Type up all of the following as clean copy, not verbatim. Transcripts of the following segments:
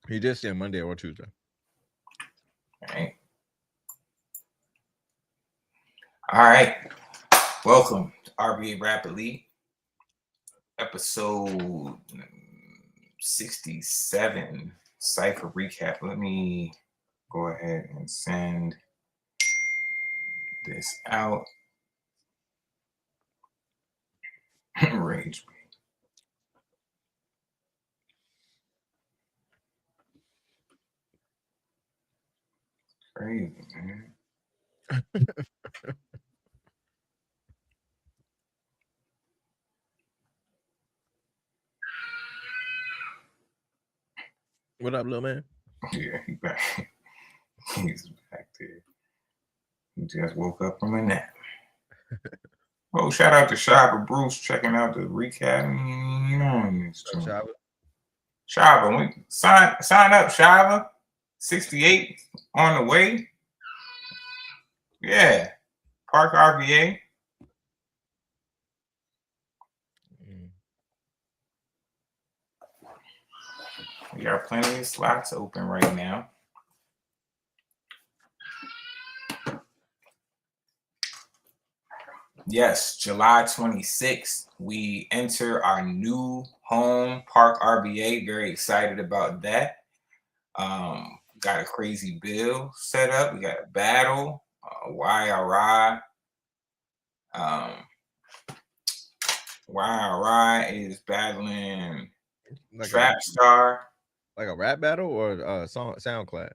He did say Monday or Tuesday. All right. All right. Welcome to RVA Rapidly, episode 67, Cypher recap. Let me go ahead and send this out. Rage. Crazy, man. What up, little man? Yeah, he's back. He's back there. He just woke up from a nap. Oh, shout out to Shaba Bruce checking out the recap. You know, What's up, Shaba, sign up, Shaba. 68 on the way. Yeah, Park RVA. We got plenty of slots open right now. Yes, July 26th, we enter our new home, Park RVA. Very excited about that. Got a crazy bill set up. We got a battle, YRI. YRI is battling like Trap Star. Like a rap battle or sound clash?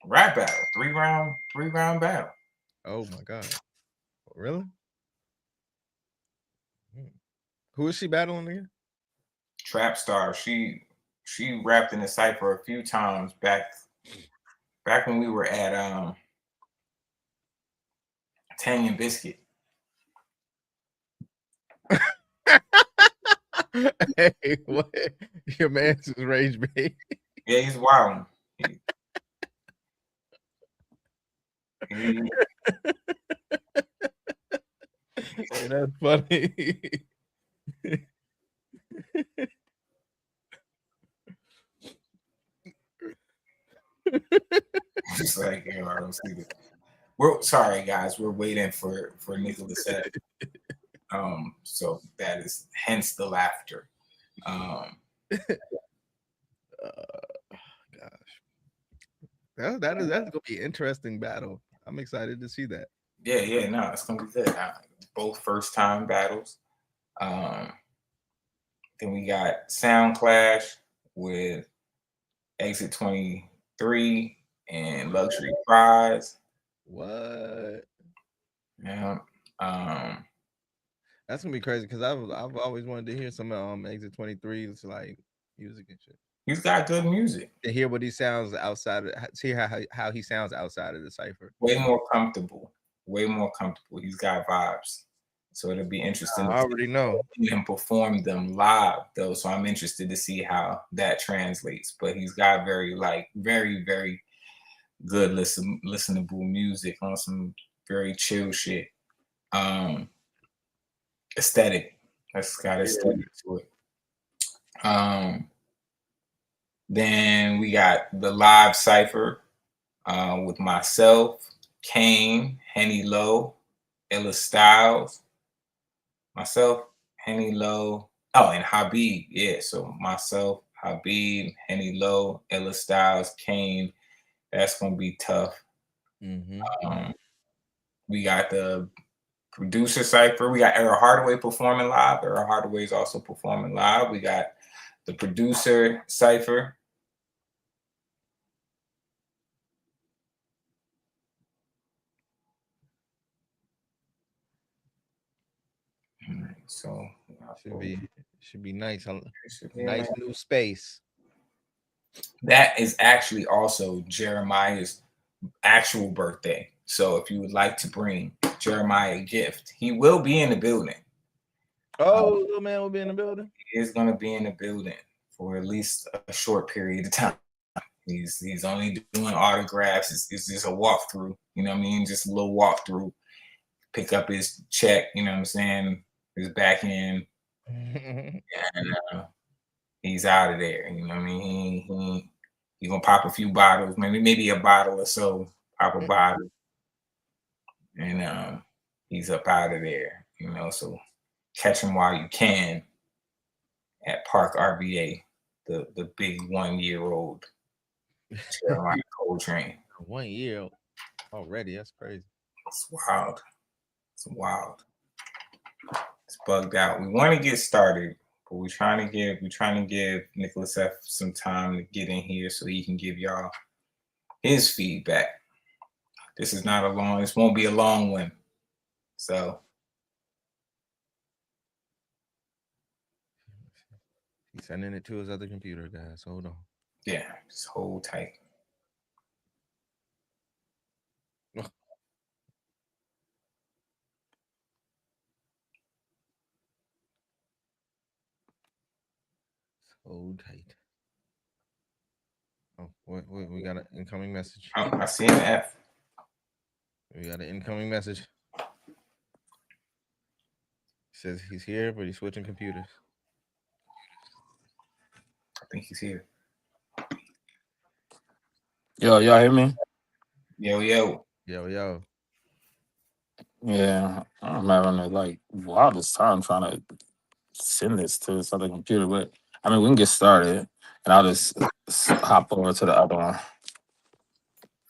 Rap battle, three round battle. Oh my god. Really? Who is she battling again? Trap Star. She rapped in the Cypher a few times back when we were at Tang and Biscuit. Hey, what? Your man's is Rage Bait. Yeah, he's wild. Hey, that's funny. Just like, you know, I don't see that. We're sorry, guys. We're waiting for Nicholas F. So that is hence the laughter. Gosh, that's gonna be an interesting battle. I'm excited to see that. Yeah, no, it's gonna be good. Both first time battles. Then we got Sound Clash with Exit 23 and Luxury Prize. What? Yeah. That's gonna be crazy because I've always wanted to hear some Exit 23's like music and shit. He's got good music. To hear what he sounds outside of, see how he sounds outside of the Cypher. Way more comfortable. Way more comfortable. He's got vibes. So it'll be interesting I already know him perform them live though. So I'm interested to see how that translates. But he's got very very good listenable music on some very chill shit. Aesthetic. That's got aesthetic to it. Then we got the live Cypher with myself, Kane, Henny Low, Ella Styles, myself, Henny Low, and Habib. Yeah, so myself, Habib, Henny Low, Ella Styles, Kane. That's gonna be tough. We got the producer Cypher. We got Era Hardaway performing live. Era Hardaway is also performing live. We got the producer Cypher. So should be nice. Nice new space. That is actually also Jeremiah's actual birthday. So if you would like to bring Jeremiah a gift, he will be in the building. Oh, little man will be in the building. He is going to be in the building for at least a short period of time. He's only doing autographs. It's just a walkthrough. You know what I mean? Just a little walkthrough. Pick up his check. You know what I'm saying? His back end, and he's out of there. You know what I mean? You're gonna pop a few bottles, maybe a bottle or so, pop a bottle, and he's up out of there. So catch him while you can at Park RVA, the big 1-year-old Carolina Coltrane. 1 year already. That's crazy. It's wild. It's wild. It's bugged out. We want to get started, but we're trying to give Nicholas F some time to get in here so he can give y'all his feedback. This won't be a long one. So he's sending it to his other computer, guys. Hold on. yeah, just hold tight. Hold tight. Oh, wait, we got an incoming message. Oh, I see an F. We got an incoming message. Says he's here, but he's switching computers. I think he's here. Yo, y'all hear me? Yo. Yo. Yeah, I'm having a wildest time trying to send this to this other computer, but I mean we can get started, and I'll just hop over to the other one.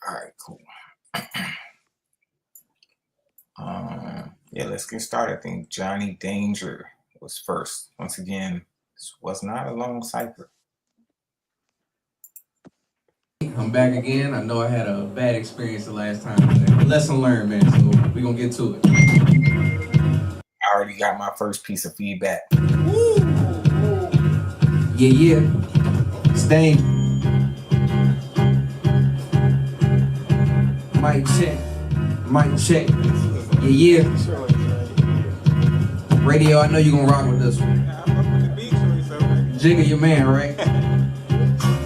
All right, cool. Yeah, let's get started. I think Johnny Danger was first. Once again, this was not a long Cypher. I'm back again. I know I had a bad experience the last time, but lesson learned, man. So we're gonna get to it. I already got my first piece of feedback. Woo! Yeah. Stain. Mic check. Yeah. Radio, I know you're gonna rock with this one. Jigga, your man, right?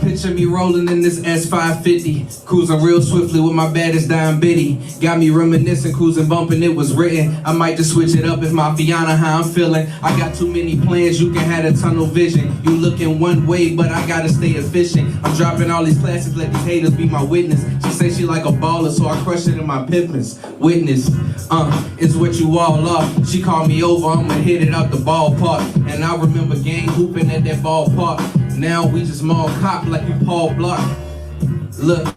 Picture me rolling in this S550, cruising real swiftly with my baddest dime biddy. Got me reminiscing, cruising, bumping, it was written. I might just switch it up if my fiana how I'm feeling. I got too many plans, you can have a tunnel vision. You looking one way, but I gotta stay efficient. I'm dropping all these classes, let these haters be my witness. She say she like a baller, so I crush it in my pippins. Witness, it's what you all are. She called me over, I'ma hit it out the ballpark. And I remember gang hooping at that ballpark. Now we just mall cop like you Paul Block. Look,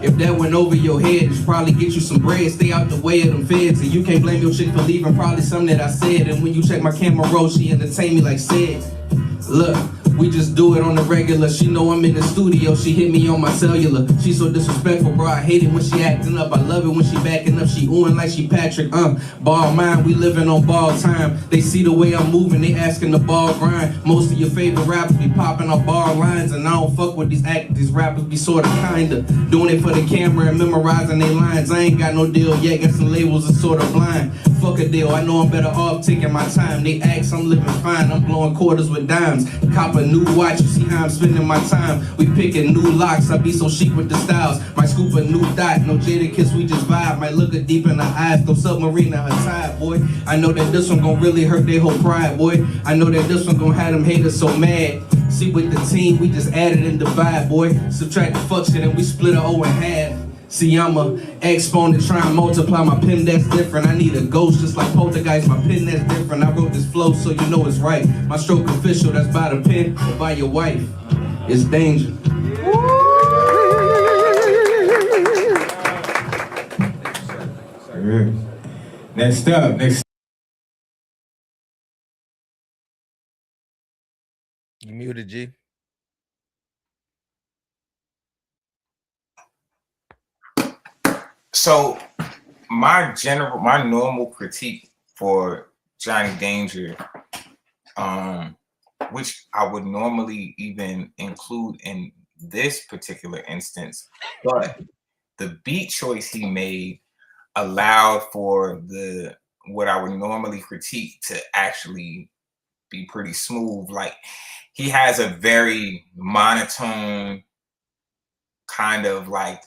if that went over your head, it should probably get you some bread. Stay out the way of them feds. And you can't blame your chick for leaving, probably something that I said. And when you check my camera roll, she entertained me like said. Look, we just do it on the regular. She know I'm in the studio, she hit me on my cellular. She so disrespectful, bro, I hate it when she acting up. I love it when she backing up, she oohing like she Patrick. Ball mine, we living on ball time. They see the way I'm moving, they asking the ball grind. Most of your favorite rappers be popping up bar lines. And I don't fuck with these actors, these rappers be sorta kinda doing it for the camera and memorizing their lines. I ain't got no deal yet, got some labels that's sorta blind. Fuck a deal, I know I'm better off taking my time. They ask, I'm living fine, I'm blowing quarters with dimes. Cop a new watch, you see how I'm spending my time. We picking new locks, I be so chic with the styles. Might scoop a new dot, no Jada kiss, we just vibe. Might look her deep in the eyes, throw submarine in her tide, boy. I know that this one gon' really hurt their whole pride, boy. I know that this one gon' have them haters so mad. See with the team, we just added and divide, boy. Subtract the fuck shit and we split a O in half. See, I'm a exponent, try and multiply my pen, that's different. I need a ghost just like Poltergeist, my pen that's different. I wrote this flow so you know it's right. My stroke official, that's by the pen or by your wife. It's danger. Next up. You muted, G. So my normal critique for Johnny Danger, which I would normally even include in this particular instance, but the beat choice he made allowed for what I would normally critique to actually be pretty smooth. Like, he has a very monotone, kind of like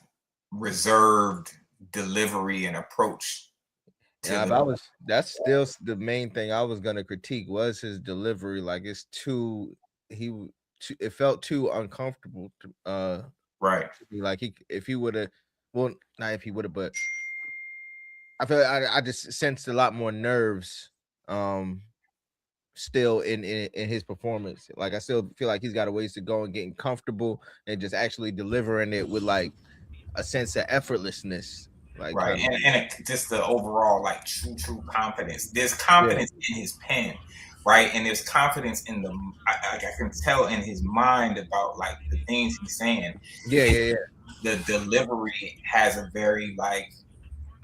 reserved delivery and approach. That's still the main thing I was gonna critique was his delivery. Like, it's too it felt too uncomfortable Right. to be like if he would have, well, not if he would have, but I feel I just sensed a lot more nerves still in his performance. Like I still feel like he's got a ways to go and getting comfortable and just actually delivering it with like a sense of effortlessly, like Right. kind of And just the overall like true confidence. There's yeah. confidence in his pen, right? And there's confidence in I can tell in his mind about like the things he's saying. Yeah. The delivery has a very like,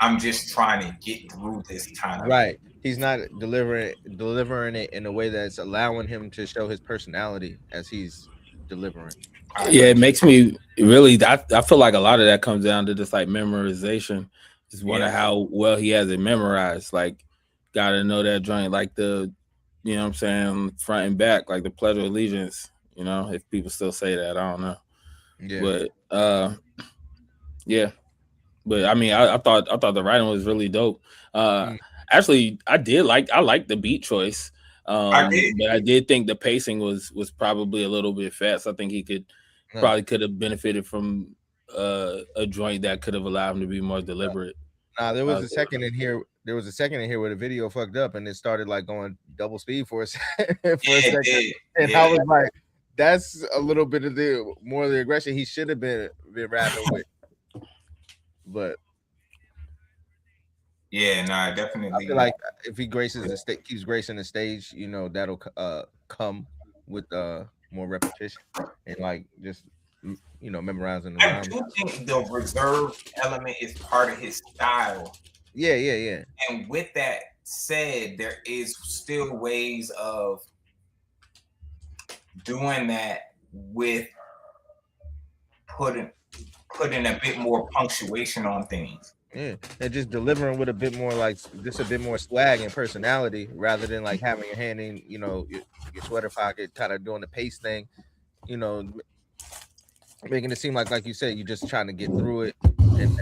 I'm just trying to get through this kind of Right. He's not delivering it in a way that's allowing him to show his personality as he's delivering. Yeah, it makes me really. I feel like a lot of that comes down to just like memorization. Just wonder how well he has it memorized. Like, gotta know that joint, like the, you know what I'm saying, front and back, like the Pledge of Allegiance. You know, if people still say that, I don't know. Yeah. But yeah. But I mean, I thought the writing was really dope. Actually, I like the beat choice. But I did think the pacing was probably a little bit fast. I think he could have benefited from a joint that could have allowed him to be more deliberate. There was a second in here. There was a second in here where the video fucked up and it started like going double speed for a second. And I was like, that's a little bit of the more of the aggression he should have been rapping with. But yeah, no, definitely. I feel like if he graces the stage, keeps gracing the stage, you know, that'll come with more repetition and like just, you know, memorizing the rhymes. I do think the reserve element is part of his style. Yeah. And with that said, there is still ways of doing that with putting a bit more punctuation on things. Yeah, and just delivering with a bit more like just a bit more swag and personality rather than like having your hand in, you know, your sweater pocket, kind of doing the pace thing, you know, making it seem like you said, you're just trying to get through it. And,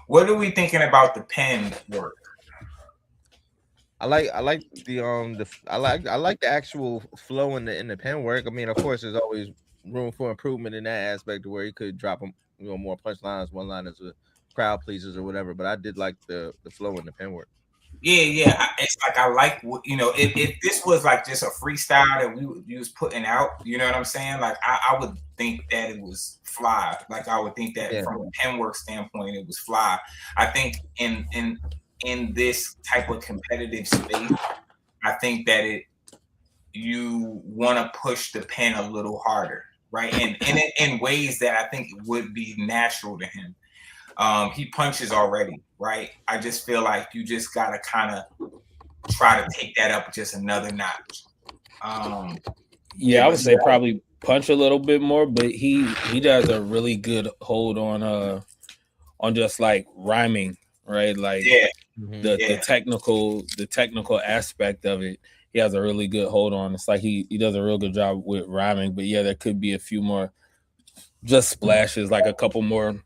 what are we thinking about the pen work? I like the actual flow in the pen work. I mean, of course, there's always room for improvement in that aspect where he could drop them, you know, more punchlines, one-liners, or crowd pleasers or whatever. But I did like the flow in the pen work. Yeah. It's like I like, you know, if this was like just a freestyle that we was putting out, you know what I'm saying? Like I would think that it was fly. Like I would think that from a pen work standpoint, it was fly. I think in this type of competitive space, I think that you want to push the pen a little harder, right? And in ways that I think would be natural to him. He punches already, right? I just feel like you just gotta kind of try to take that up just another notch. I would say probably punch a little bit more, but he does a really good hold on just like rhyming, right? Like the technical aspect of it. He has a really good hold on. It's like he does a real good job with rhyming, but yeah, there could be a few more just splashes, like a couple more,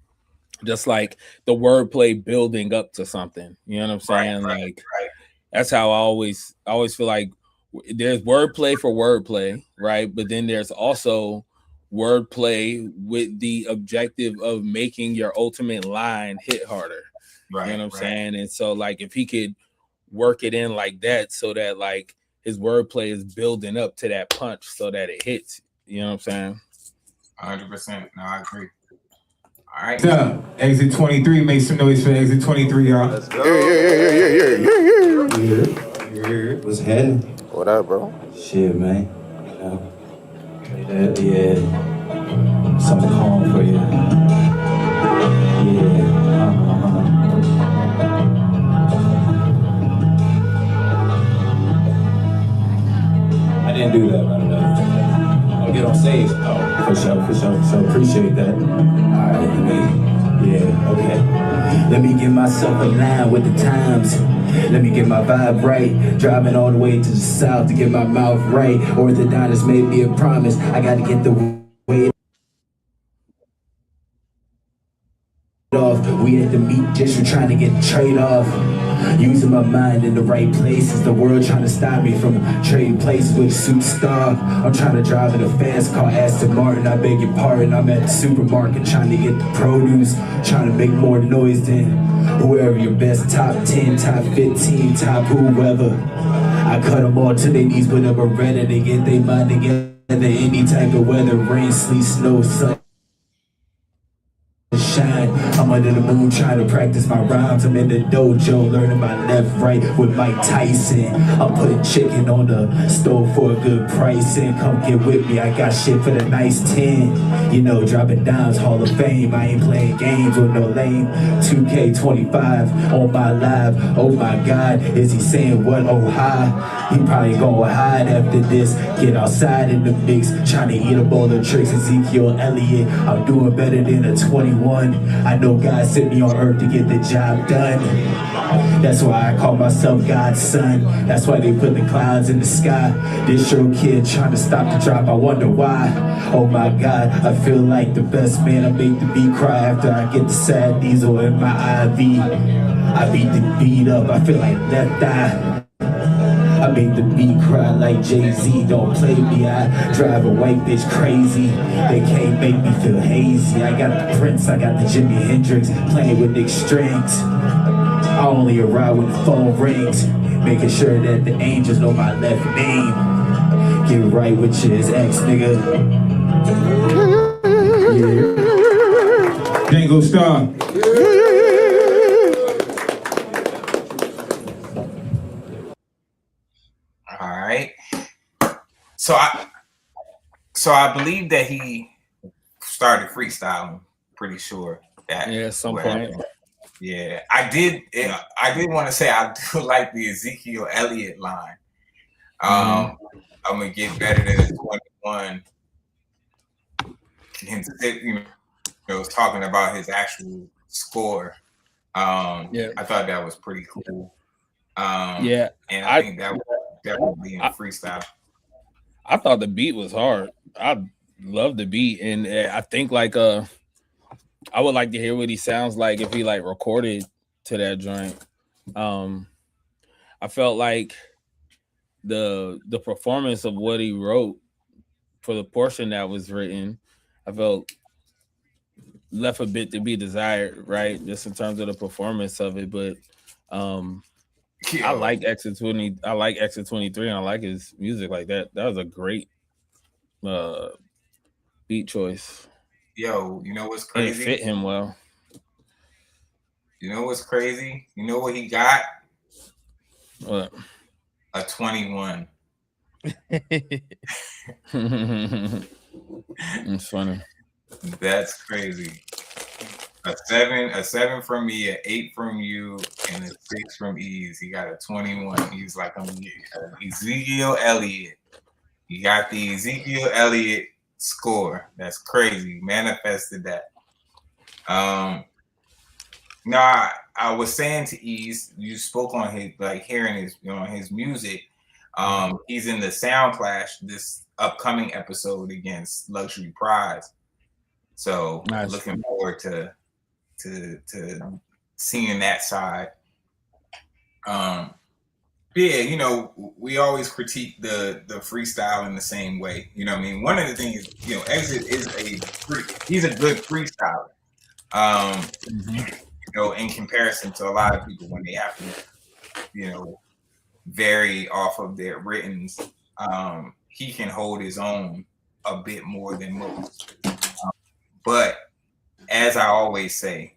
just like the wordplay building up to something. You know what I'm saying? Right. That's how I always feel like there's wordplay for wordplay, right? But then there's also wordplay with the objective of making your ultimate line hit harder. Right. You know what I'm saying? And so like if he could work it in like that so that like his wordplay is building up to that punch so that it hits. You know what I'm saying? 100%. No, I agree. All right. So, Exit 23, make some noise for Exit 23, y'all. Let's go. Yeah. What's happening? What up, bro? Shit, man. You know, yeah. Something calm for you. Yeah. I didn't do that, by the way. I'll get on stage. Oh, for sure. So appreciate that. All right, okay. Let me get myself in line with the times. Let me get my vibe right. Driving all the way to the south to get my mouth right. Orthodontist made me a promise. I gotta get the weight off. We We at the meat district trying to get the trade off. Using my mind in the right places. The world trying to stop me from trading places with a superstar. I'm trying to drive in a fast car, Aston Martin. I beg your pardon. I'm at the supermarket trying to get the produce, trying to make more noise than whoever your best top 10, top 15, top whoever. I cut them all to their knees, put them a Beretta. They get their mind together any type of weather, rain, sleet, snow, sun. Shine. I'm under the moon trying to practice my rhymes. I'm in the dojo learning my left right with Mike Tyson. I'm putting chicken on the stove for a good price and come get with me. I got shit for the nice 10. You know, dropping dimes, Hall of Fame. I ain't playing games with no lame. 2K25 on my live. Oh my God, is he saying what? Oh hi. He probably gonna hide after this. Get outside in the mix, trying to eat up all the tricks. Ezekiel Elliott, I'm doing better than a 21. I know God sent me on earth to get the job done. That's why I call myself God's son. That's why they put the clouds in the sky. This your kid trying to stop the drop, I wonder why. Oh my God, I feel like the best man. I make the beat cry after I get the sad diesel in my IV. I beat the beat up, I feel like Left Eye. I make the beat cry like Jay-Z, don't play me. I drive a white bitch crazy. They can't make me feel hazy. I got the Prince, I got the Jimi Hendrix, playing with Nick strings. I only arrive when the phone rings, making sure that the angels know my left name. Get right with your ex, nigga. Yeah. Dango Star. So I believe that he started freestyling. Pretty sure that. Yeah, at some point. Yeah, I did want to say I do like the Ezekiel Elliott line. I'm gonna get better than a 21. You know, talking about his actual score. I thought that was pretty cool. And I think that would be in freestyle. I thought the beat was hard. I love the beat, and I think like I would like to hear what he sounds like if he like recorded to that joint. I felt like the performance of what he wrote for the portion that was written, I felt left a bit to be desired, right? Just in terms of the performance of it, but I like Exit 20. I like Exit 23, and I like his music like that. That was a great beat choice. Yo, you know what's crazy? And it fit him well. You know what's crazy? You know what he got? What? A 21. It's funny. That's crazy. A 7 from me, an 8 from you, and a 6 from Ease. He got a 21. He's like Ezekiel Elliott. You got the Ezekiel Elliott score. That's crazy. Manifested that. I was saying to Ease, you spoke on his hearing his his music. He's in the Sound Clash this upcoming episode against Luxury Prize. So nice. Looking forward to seeing that side. You know, we always critique the freestyle in the same way. You know what I mean? One of the things, you know, Exit is he's a good freestyler. You know, in comparison to a lot of people when they have to, you know, vary off of their writtens, he can hold his own a bit more than most. But as I always say,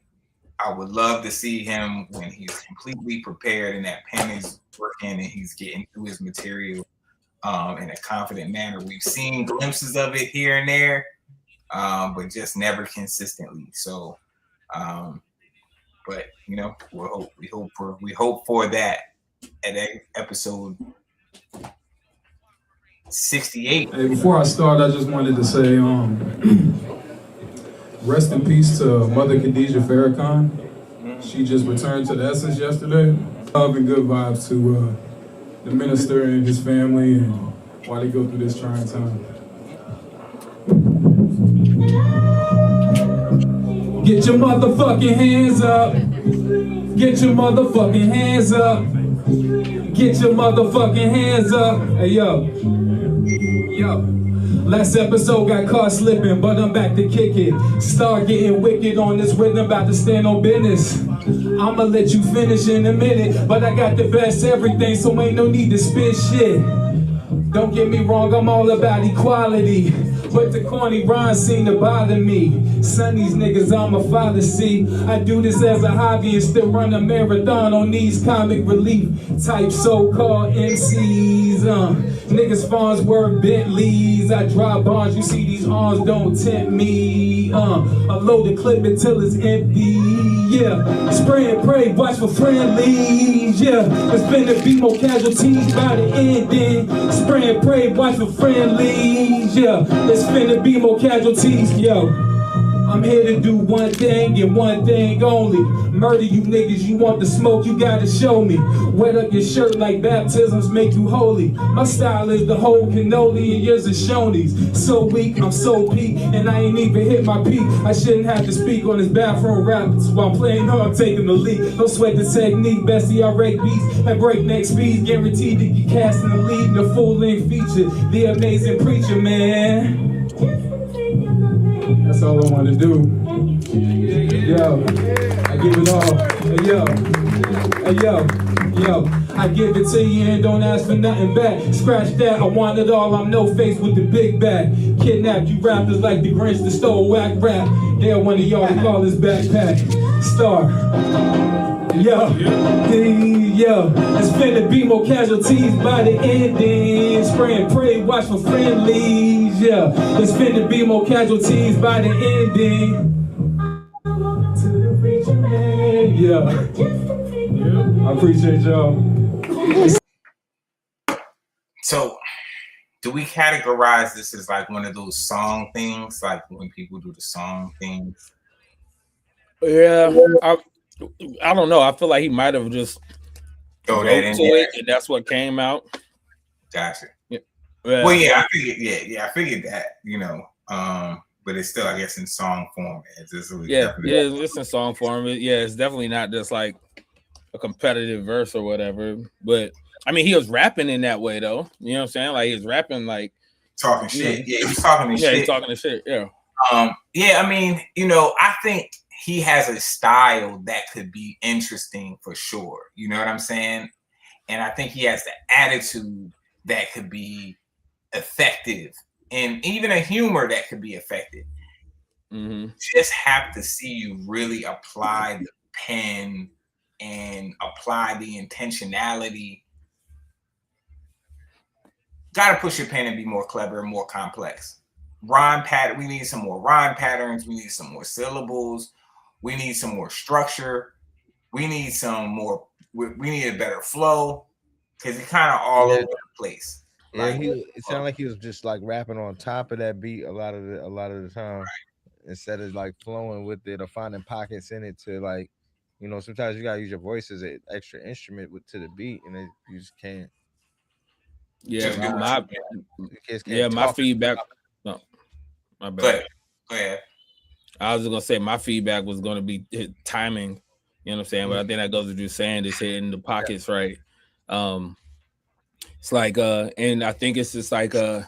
I would love to see him when he's completely prepared and that pen is working and he's getting through his material in a confident manner. We've seen glimpses of it here and there, but just never consistently. So, but you know, we hope for that at episode 68. Hey, before I start, I just wanted to say, rest in peace to Mother Khadijah Farrakhan. She just returned to the Essence yesterday. Love and good vibes to the minister and his family, and while they go through this trying time. Get your motherfucking hands up. Get your motherfucking hands up. Get your motherfucking hands up. Hey, yo. Last episode got caught slipping, but I'm back to kick it. Start getting wicked on this rhythm, about to stand on business. I'ma let you finish in a minute, but I got the best everything, so ain't no need to spit shit. Don't get me wrong, I'm all about equality, but the corny rhymes seem to bother me. Son, these niggas I'm a father, see. I do this as a hobby and still run a marathon on these comic relief type so-called MCs. Niggas Farnsworth Bentleys, I drop bombs, you see these arms don't tempt me. I load the clip until it's empty, yeah. Spray and pray, watch for friendlies, yeah. It's been to be more casualties by the ending. Spray and pray, watch for friendlies, yeah. It's finna be more casualties, yo. I'm here to do one thing and one thing only. Murder you niggas, you want the smoke, you gotta show me. Wet up your shirt like baptisms make you holy. My style is the whole cannoli and yours is Shoney's. So weak, I'm so peak, and I ain't even hit my peak. I shouldn't have to speak on this bathroom rap while playing hard, taking the lead. Don't sweat the technique, bestie, I rake beats at breakneck speeds. Guaranteed to get cast in the lead in the full-length feature. The amazing preacher, man. That's all I want to do. Yo, I give it all. Hey, yo, I give it to you and don't ask for nothing back. Scratch that, I want it all, I'm no face with the big bag. Kidnapped you rappers like the Grinch that stole whack rap. Dare one of y'all to call his backpack Star. Yo, it's finna be more casualties by the ending. Spray and pray, watch for friendlies, yeah. It's finna be more casualties by the ending. Yeah, I appreciate y'all. So, do we categorize this as like one of those song things, like when people do the song things? Yeah, I don't know. I feel like he might have just throw that in there, and that's what came out. Gotcha. Yeah. Well, yeah, I figured that, you know. But it's still, I guess, in song form. It's in song form. It's definitely not just like a competitive verse or whatever. But I mean, he was rapping in that way, though. You know what I'm saying? Like he's rapping, like talking shit. Yeah, he's talking shit. Yeah, he's talking shit. Yeah. Yeah, I mean, you know, I think he has a style that could be interesting for sure. You know what I'm saying? And I think he has the attitude that could be effective, and even a humor that could be effective. Mm-hmm. Just have to see you really apply the pen and apply the intentionality. Got to push your pen and be more clever and more complex. Rhyme pattern. We need some more rhyme patterns. We need some more syllables. We need some more structure. We need some more. We need a better flow, because it's kind of all over the place. Yeah, it sounded like he was just like rapping on top of that beat a lot of the time, right. Instead of like flowing with it or finding pockets in it to, like, you know, sometimes you gotta use your voice as an extra instrument to the beat, and you just can't. Yeah, my feedback. No, my bad. Go ahead. I was just gonna say my feedback was gonna be timing. You know what I'm saying? But I think that goes with you saying this hitting the pockets, right? It's like and I think it's just like I'm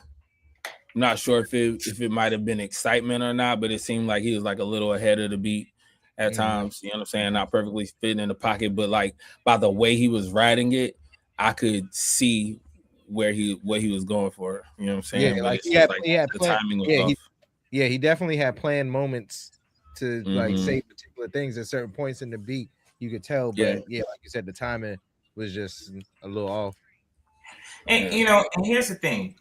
not sure if it might have been excitement or not, but it seemed like he was like a little ahead of the beat at times. You know what I'm saying? Not perfectly fitting in the pocket, but like by the way he was writing it, I could see what he was going for. You know what I'm saying? Yeah, but like he had the timing was off. He definitely had planned moments to like say particular things at certain points in the beat. You could tell, but like you said, the timing was just a little off. And you know, and here's the thing,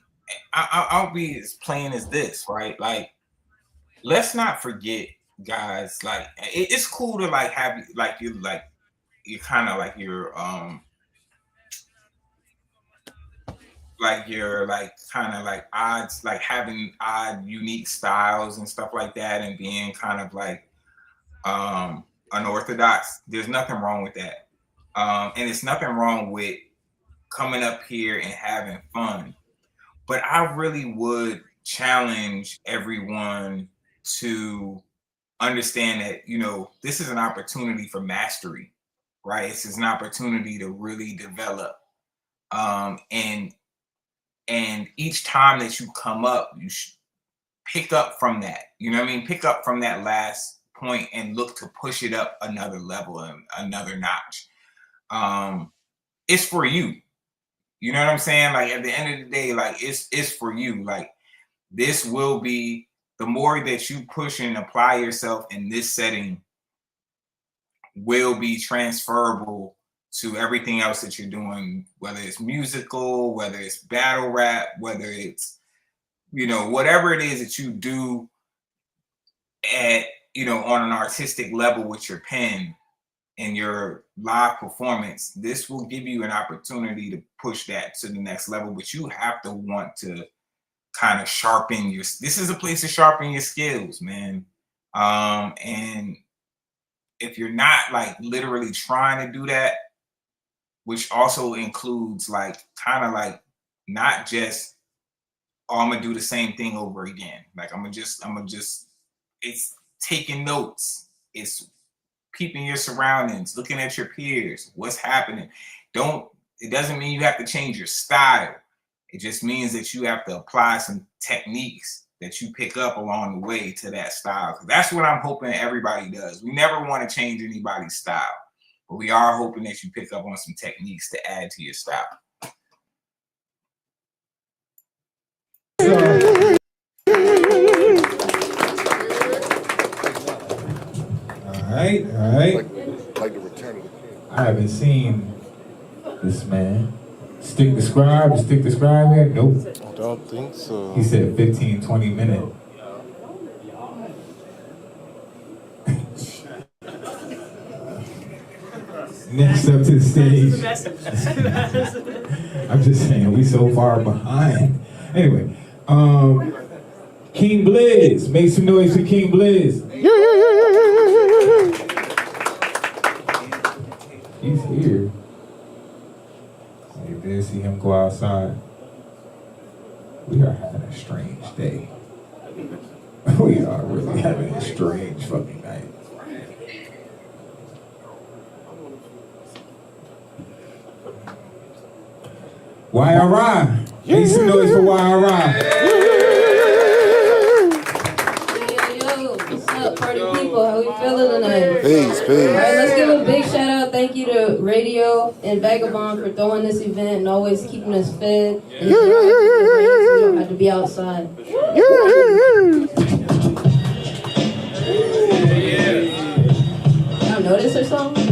I'll be as plain as this, right? Like, let's not forget, guys. Like, it's cool to like have like you kind of like your kind of like odds, like having odd, unique styles and stuff like that, and being kind of like unorthodox. There's nothing wrong with that, and it's nothing wrong with coming up here and having fun. But I really would challenge everyone to understand that, you know, this is an opportunity for mastery, right? This is an opportunity to really develop. And each time that you come up, you pick up from that. You know what I mean? Pick up from that last point and look to push it up another level and another notch. It's for you. You know what I'm saying? Like at the end of the day, like it's for you. Like this will be, the more that you push and apply yourself in this setting will be transferable to everything else that you're doing, whether it's musical, whether it's battle rap, whether it's, you know, whatever it is that you do at, you know, on an artistic level with your pen and your live performance. This will give you an opportunity to push that to the next level, but you have to want to kind of sharpen your, this is a place to sharpen your skills, man. And if you're not like literally trying to do that, which also includes like kind of like not just, oh, I'm gonna do the same thing over again. Like I'm gonna just, it's taking notes. It's peeping your surroundings, looking at your peers, what's happening. It doesn't mean you have to change your style. It just means that you have to apply some techniques that you pick up along the way to that style. That's what I'm hoping everybody does. We never want to change anybody's style, but we are hoping that you pick up on some techniques to add to your style. All right. Like the return of the king. I haven't seen this man. Stick describe here? Nope. I don't think so. He said 15, 20 minutes. Next up to the stage. I'm just saying, we so far behind. Anyway, King Blizz. Make some noise for King Blizz. He's here. You did see him go outside. We are having a strange day. We are really having a strange fucking night. YRI. Make some noise for YRI. What's up, party people? How we feeling tonight? Peace. All right, let's give a big shout out. Thank you to Radio and Vagabond for throwing this event and always keeping us fed. And we don't have to be outside. Y'all know this or something?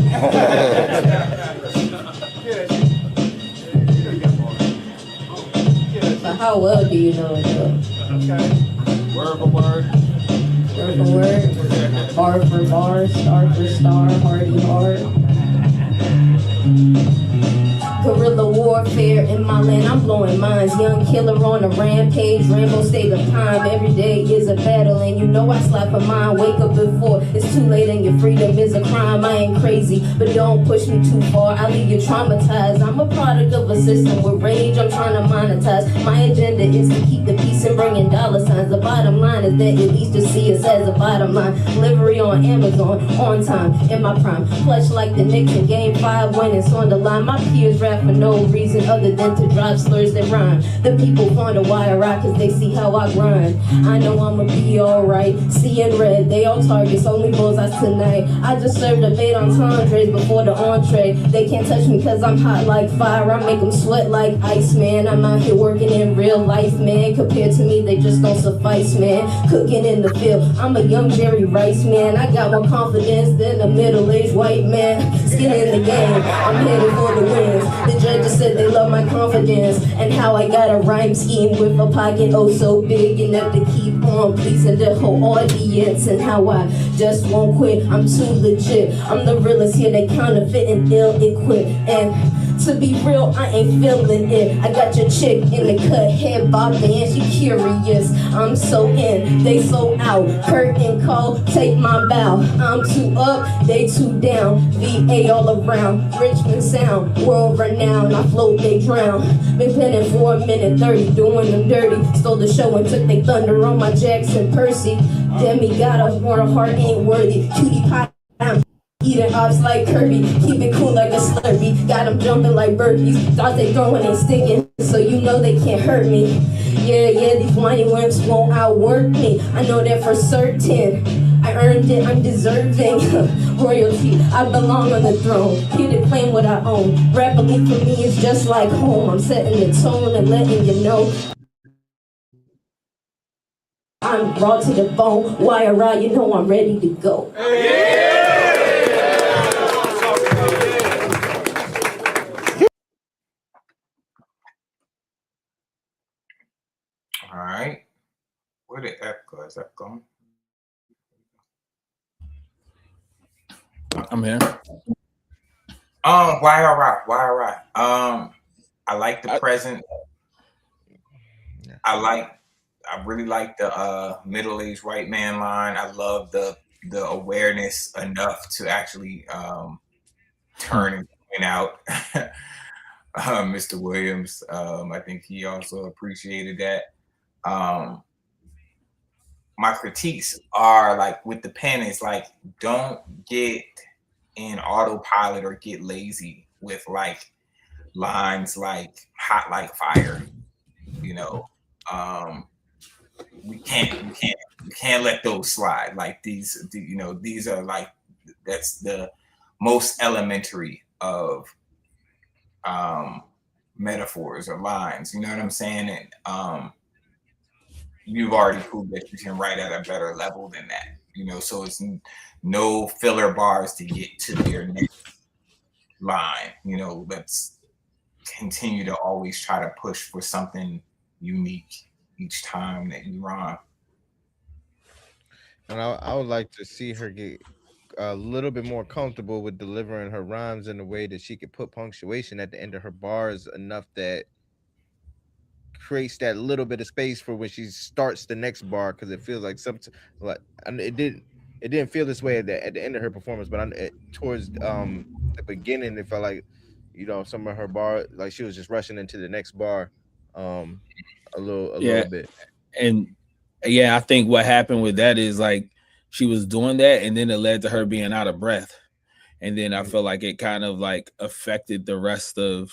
But how well do you know it though? Word for word. Word for word, bar for bar, star for star, hardy hard. Guerrilla warfare in my land, I'm blowing minds. Young killer on a rampage, Rambo state of time. Every day is a battle, and you know I slap a mind. Wake up before it's too late, and your freedom is a crime. I ain't crazy, but don't push me too far. I leave you traumatized. I'm a product of a system with rage I'm trying to monetize. My agenda is to keep the peace and bring in dollar signs. The bottom line is that at least you see us as a bottom line. Delivery on Amazon, on time, in my prime. Clutch like the Knicks in Game 5 when it's on the line. My peers rap for no reason other than to drop slurs that rhyme. The people wonder why I rock, cause they see how I grind. I know I'ma be alright. Seeing red, they all targets, only bullseyes tonight. I just served a bait on tendres before the entree. They can't touch me cause I'm hot like fire. I make them sweat like ice, man. I'm out here working in real life, man. Compared to me, they just don't suffice, man. Cooking in the field, I'm a young Jerry Rice, man. I got more confidence than a middle-aged white man. Skin in the game, I'm headed for the wins. The judges said they love my confidence and how I got a rhyme scheme with a pocket oh so big enough to keep on pleasing the whole audience, and how I just won't quit. I'm too legit. I'm the realest here, they counterfeit and ill-equipped. And To be real, I ain't feeling it. I got your chick in the cut, head bobbing, and she curious. I'm so in, they so out. Curtain call, take my bow. I'm too up, they too down. VA all around, Richmond sound, world renowned. I float, they drown. Been penning for a minute 30, doing them dirty. Stole the show and took they thunder on my Jackson Percy. Demigod, I war a heart ain't worthy. Cutie pie, I'm eating ops like Kirby. Keep it cool like a Slurpee. Got them jumping like burpees. Thought they throwing ain't sticking, so you know they can't hurt me. Yeah, these whiny wimps won't outwork me. I know that for certain. I earned it, I'm deserving. Royalty, I belong on the throne. Here to claim what I own. Rapidly for me is just like home. I'm setting the tone and letting you know I'm raw to the bone. Wire ride, you know I'm ready to go. All right. Where did F go? Is that gone? I'm here. Why all right? I like the present. I really like the middle-aged white man line. I love the awareness enough to actually turn and point out Mr. Williams. I think he also appreciated that. My critiques are like with the pen is like, don't get in autopilot or get lazy with like lines like hot like fire. You know, we can't let those slide. Like these are like, that's the most elementary of metaphors or lines. You know what I'm saying? And you've already proved that you can write at a better level than that. You know, so it's no filler bars to get to your next line. You know, let's continue to always try to push for something unique each time that you rhyme. And I would like to see her get a little bit more comfortable with delivering her rhymes in a way that she could put punctuation at the end of her bars enough that creates that little bit of space for when she starts the next bar, because it feels like like, and it didn't feel this way at the end of her performance, but towards the beginning it felt like, you know, some of her bar, like she was just rushing into the next bar a little bit. And yeah, I think what happened with that is like she was doing that and then it led to her being out of breath, and then I feel like it kind of like affected the rest of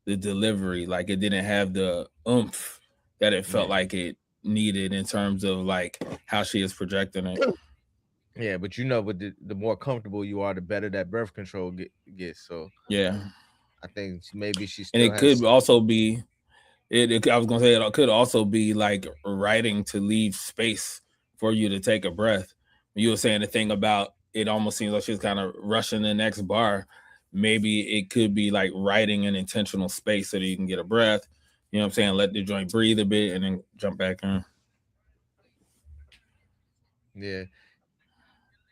the delivery. Like it didn't have the oomph that it felt like it needed in terms of like how she is projecting it. Yeah, but you know, but the more comfortable you are, the better that birth control gets. So yeah, I think maybe she still and it could also be I was gonna say it could also be like writing to leave space for you to take a breath. You were saying the thing about it almost seems like she's kind of rushing the next bar. Maybe it could be like writing an intentional space so that you can get a breath. You know what I'm saying? Let the joint breathe a bit and then jump back in. Yeah.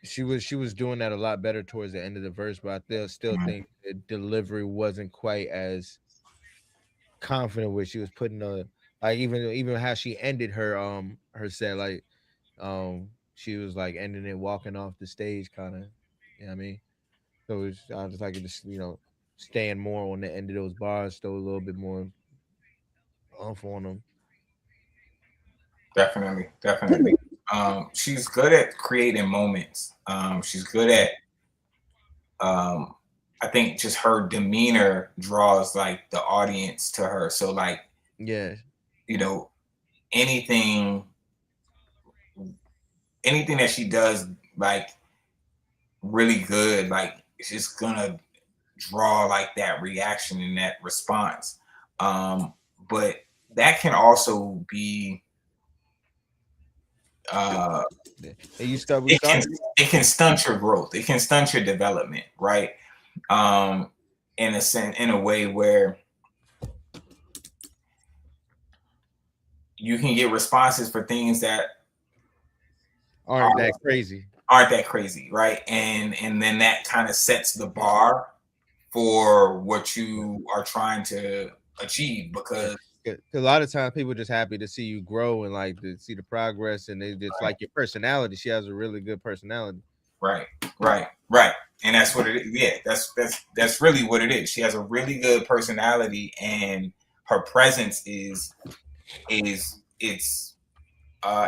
She was doing that a lot better towards the end of the verse, but I still think the delivery wasn't quite as confident where she was putting like even how she ended her set, like she was like ending it walking off the stage kind of, you know what I mean? So I just like it, just, you know, staying more on the end of those bars, throw a little bit more oomph on them. Definitely. She's good at creating moments. She's good at I think just her demeanor draws like the audience to her. So like, yeah, you know, anything that she does like really good, like it's just gonna draw like that reaction and that response. But that can also be it can stunt your growth. It can stunt your development, right? In a way where you can get responses for things that aren't that crazy, right? And then that kind of sets the bar for what you are trying to achieve, because a lot of times people just happy to see you grow and like to see the progress, and they just like your personality. She has a really good personality. Right. And that's what it is. Yeah, that's really what it is. She has a really good personality, and her presence is it's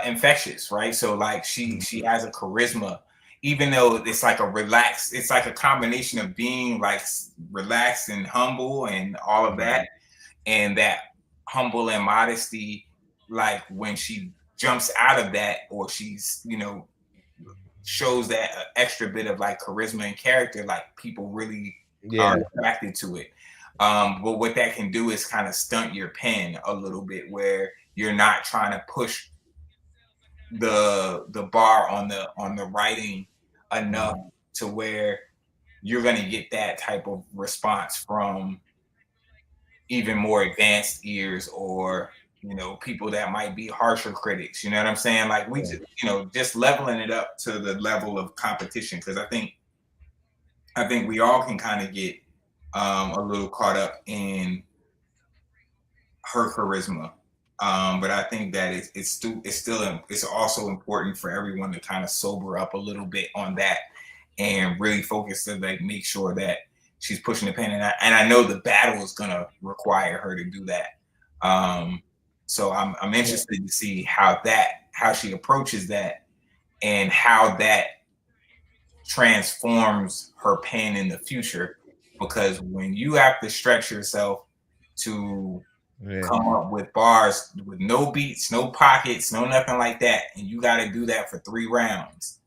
infectious, right? So like she has a charisma, even though it's like it's like a combination of being like relaxed and humble and all of that, and that humble and modesty, like when she jumps out of that, or she's shows that extra bit of like charisma and character, like people really are attracted to it. But what that can do is kind of stunt your pen a little bit, where you're not trying to push the bar on the writing enough to where you're going to get that type of response from even more advanced ears, or people that might be harsher critics. You know what I'm saying? Like we just just leveling it up to the level of competition, because I think we all can kind of get a little caught up in her charisma. But I think that it's also important for everyone to kind of sober up a little bit on that and really focus to like make sure that she's pushing the pen. And I know the battle is gonna require her to do that. So I'm interested to see how she approaches that, and how that transforms her pen in the future. Because when you have to stretch yourself to come up with bars with no beats, no pockets, no nothing like that, and you got to do that for 3 rounds.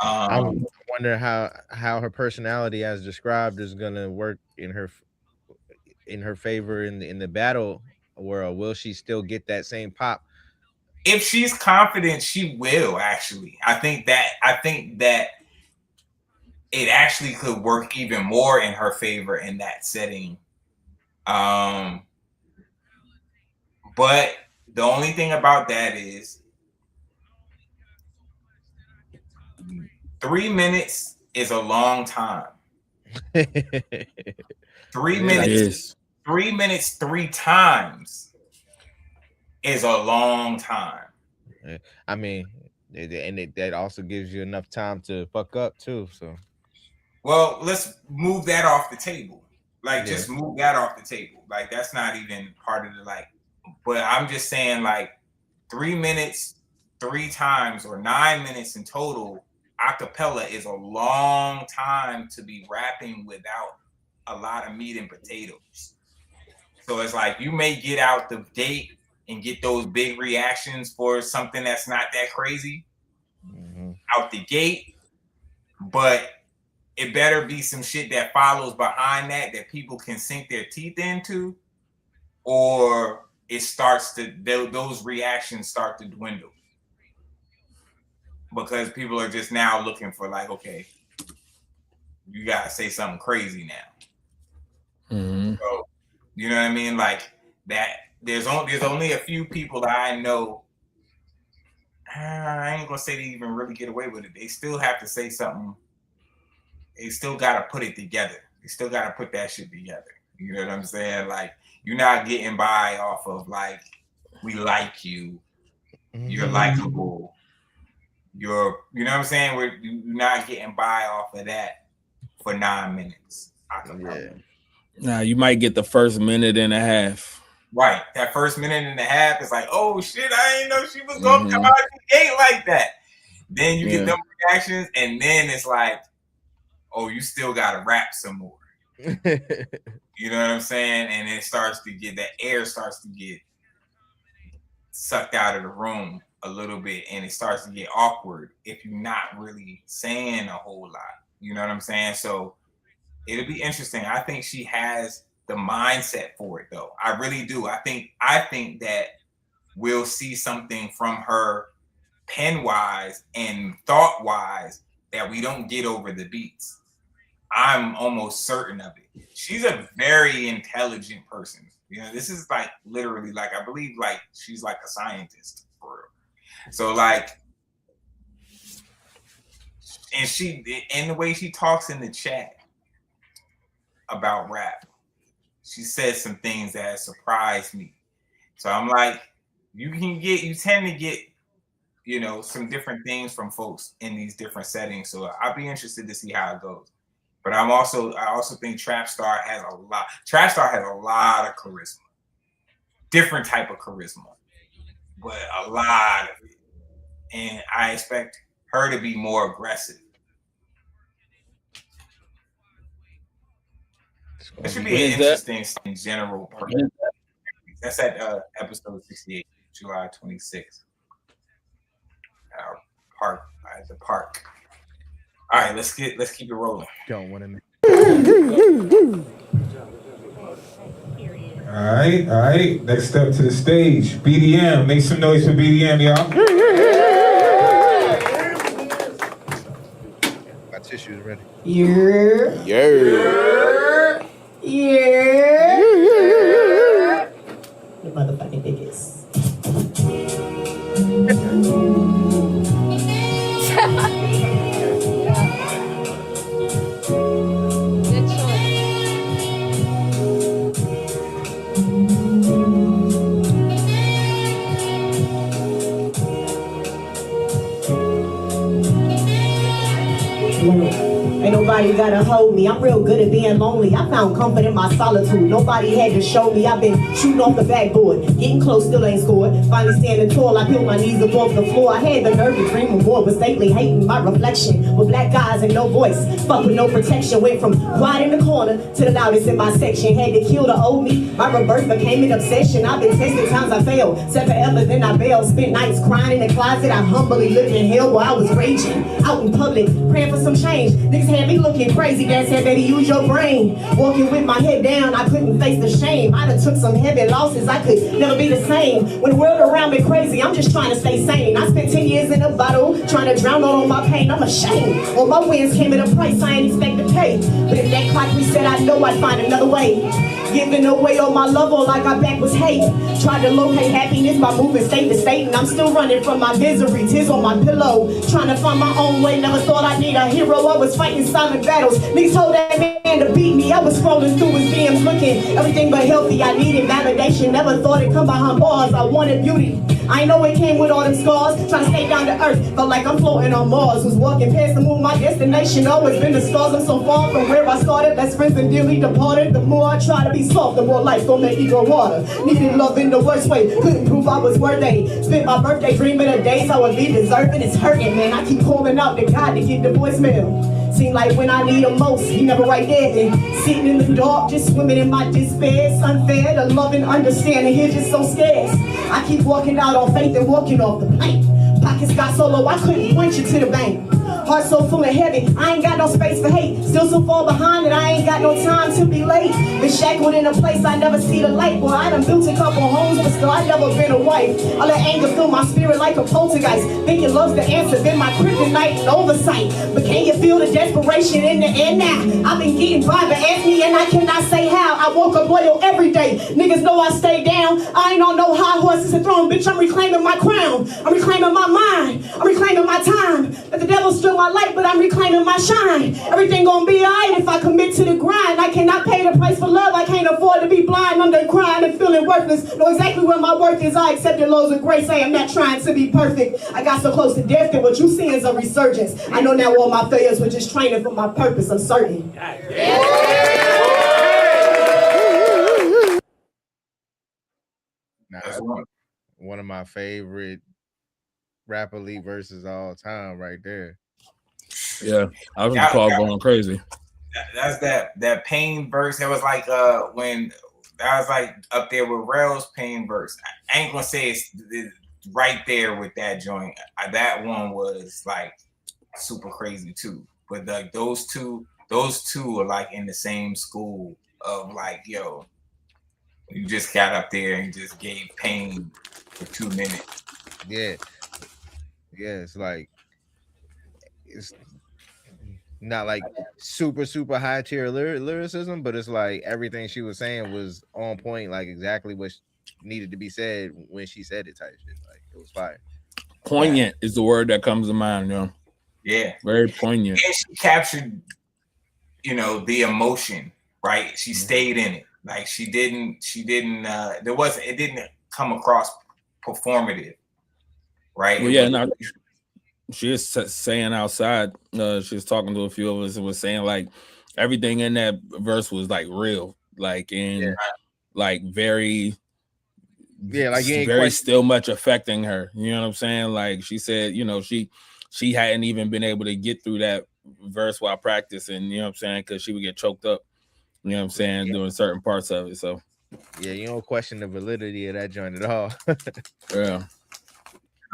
I wonder how her personality, as described, is gonna work in her favor in the battle world. Will she still get that same pop? If she's confident, she will. Actually, I think that it actually could work even more in her favor in that setting. But the only thing about that is 3 minutes is a long time. 3 minutes. 3 minutes 3 times is a long time. I mean, that also gives you enough time to fuck up too. So, well, let's move that off the table. Like, just move that off the table. Like, that's not even part of the like. But I'm just saying, like, 3 minutes 3 times, or 9 minutes in total, acapella is a long time to be rapping without a lot of meat and potatoes. So it's like you may get out the gate and get those big reactions for something that's not that crazy out the gate, but it better be some shit that follows behind that people can sink their teeth into, or it starts to those reactions start to dwindle, because people are just now looking for like, okay, you gotta say something crazy now. So, you know what I mean? Like that. There's only a few people that I know. I ain't gonna say they even really get away with it. They still have to say something. They still gotta put it together. They still gotta put that shit together. You know what I'm saying? Like, you're not getting by off of like, we like you, you're likable, you know what I'm saying? You're not getting by off of that for 9 minutes. Nah, you might get the first minute and a half. Right. That first minute and a half is like, oh shit, I didn't know she was gonna come out the gate like that. Then you get them reactions, and then it's like, oh, you still gotta rap some more. You know what I'm saying? And it starts to get, that air starts to get sucked out of the room a little bit, and it starts to get awkward if you're not really saying a whole lot. You know what I'm saying? So it'll be interesting. I think she has the mindset for it, though. I really do. I think that we'll see something from her pen wise and thought wise that we don't get over the beats. I'm almost certain of it. She's a very intelligent person. You know, this is like literally, like, I believe like she's like a scientist for real. So like, and the way she talks in the chat, about rap. She said some things that surprised me. So I'm like, you tend to get, you know, some different things from folks in these different settings. So I'll be interested to see how it goes. But I also think Trap Star has a lot of charisma. Different type of charisma, but a lot of it. And I expect her to be more aggressive. It should be an interesting general purpose. That's at episode 68, July 26th. At the park. All right, let's keep it rolling. Don't want to. All right. Next step to the stage, BDM. Make some noise for BDM, y'all. My tissues ready. Yeah. The motherfucking biggest. Ain't nobody gotta hold me. I'm real good at being lonely. I found comfort in my solitude. Nobody had to show me. I've been shooting off the backboard. Getting close, still ain't scored. Finally standing tall, I peeled my knees above the floor. I had the nerve to dream of more, but lately hating my reflection. With black eyes and no voice. Fuck with no protection. Went from quiet in the corner to the loudest in my section. Had to kill the old me. My rebirth became an obsession. I've been tested, times I failed. Said forever, then I bailed. Spent nights crying in the closet. I humbly lived in hell while I was raging. Out in public, praying for some change. Niggas had me looking crazy. Dad said, baby, use your brain. Walking with my head down, I couldn't face the shame. I done took some heavy losses. I could never be the same. When the world around me crazy, I'm just trying to stay sane. I spent 10 years in a bottle, trying to drown all my pain. I'm ashamed. All my wins came at a price I ain't expect to pay. But if that clock reset, I know I'd find another way. Giving away all my love, all I got back was hate. Tried to locate happiness by moving state to state, and I'm still running from my misery. Tears on my pillow, trying to find my own way. Never thought I'd need a hero. I was fighting silent battles. Niggas told that man to beat me. I was scrolling through his DMs looking everything but healthy. I needed validation. Never thought it'd come behind bars. I wanted beauty. I know it came with all them scars. Trying to stay down to earth, felt like I'm floating on Mars. Was walking past the moon, my destination always been the stars. I'm so far from where I started. Best friends and dearly departed. The more I try to be soft, the more life gon' make me go harder. Needed love in the worst way, couldn't prove I was worthy. Spent my birthday dreaming of days I would be deserving. It's hurting, man. I keep calling out to God to get the voicemail. Seem like when I need him most, he never right there. And sitting in the dark, just swimming in my despair. It's unfair, the love and understanding here just so scarce. I keep walking out on faith and walking off the plank. Pockets got so low, I couldn't point you to the bank. Heart so full and heavy, I ain't got no space for hate. Still so far behind that I ain't got no time to be late. Been shackled in a place I never see the light. Well, I done built a couple homes, but still I never been a wife. I let anger fill my spirit like a poltergeist. Thinking love's the answer, been my kryptonite and oversight. But can you feel the desperation in the air now? I've been getting by, but ask me and I cannot say how. I woke up loyal every day. Niggas know I stay down. I ain't on no high horses and throne, bitch. I'm reclaiming my crown. I'm reclaiming my mind. I'm reclaiming my time. But the devil still my light, but I'm reclaiming my shine. Everything gonna be alright if I commit to the grind. I cannot pay the price for love. I can't afford to be blind. I'm done crying and feeling worthless. Know exactly where my worth is. I accepted loads of grace. I am not trying to be perfect. I got so close to death that what you see is a resurgence. I know now all my failures were just training for my purpose. I'm certain. That's one of my favorite rapper league versus all time right there. Yeah, I was going crazy. That's that Pain verse. That was like when that was like up there with Rel's Pain verse. I ain't gonna say it's right there with that joint. That one was like super crazy too. But like those two are like in the same school of like, yo, you just got up there and just gave Pain for 2 minutes. Yeah, it's like it's not like super high tier lyricism, but it's like everything she was saying was on point, like exactly what needed to be said when she said it type shit. Like it was fire. Poignant is the word that comes to mind, you know. Yeah, very poignant. And she captured, you know, the emotion right? She stayed in it. Like she didn't it didn't come across performative, right? Well, yeah, no, she is saying outside, she was talking to a few of us and was saying like everything in that verse was like real, like in like very like you ain't very quite still much affecting her. You know what I'm saying? Like she said, you know, she hadn't even been able to get through that verse while practicing, you know what I'm saying? Because she would get choked up, you know what I'm saying, doing certain parts of it. So yeah, you don't question the validity of that joint at all. Yeah.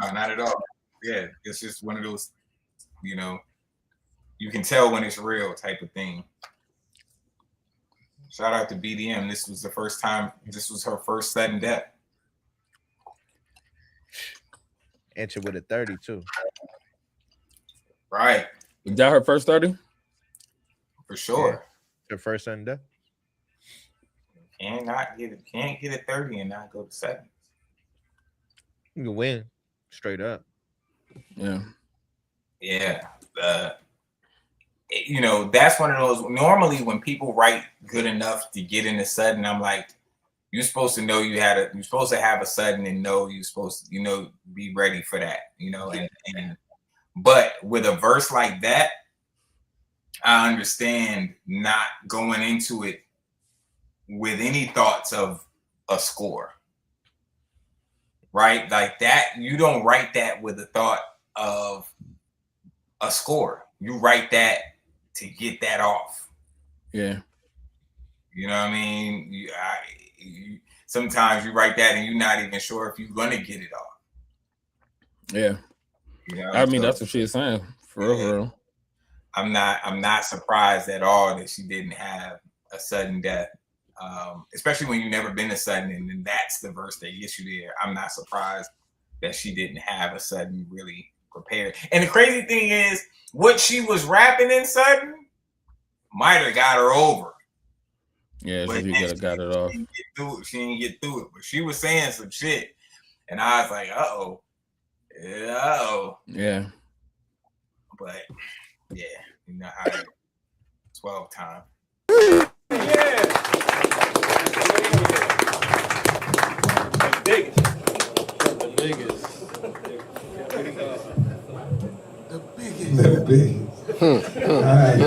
No, not at all. Yeah, it's just one of those, you know, you can tell when it's real type of thing. Shout out to BDM. This was her first sudden death. Enter with a 30 too. Right. Is that her first 30? For sure. Her first sudden death. Can't get a 30 and not go to 7. You can win straight up. Yeah. Yeah. You know, that's one of those. Normally, when people write good enough to get into sudden, I'm like, you're supposed to know you're supposed to have a sudden and know you're supposed to, you know, be ready for that, you know. But with a verse like that, I understand not going into it with any thoughts of a score, right? Like that, you don't write that with the thought of a score. You write that to get that off. Yeah. You know what I mean? Sometimes you write that and you're not even sure if you're going to get it off. Yeah. You know, I mean, that's what she's saying. For real. I'm not surprised at all that she didn't have a sudden death. Especially when you've never been a sudden, and then that's the verse that gets you there. I'm not surprised that she didn't have a sudden really prepared. And the crazy thing is, what she was rapping in sudden might have got her over. Yeah, she could have got it off. She didn't get through it, but she was saying some shit, and I was like, uh-oh. Yeah. But yeah, you know how 12 time. Yeah. The biggest. All right.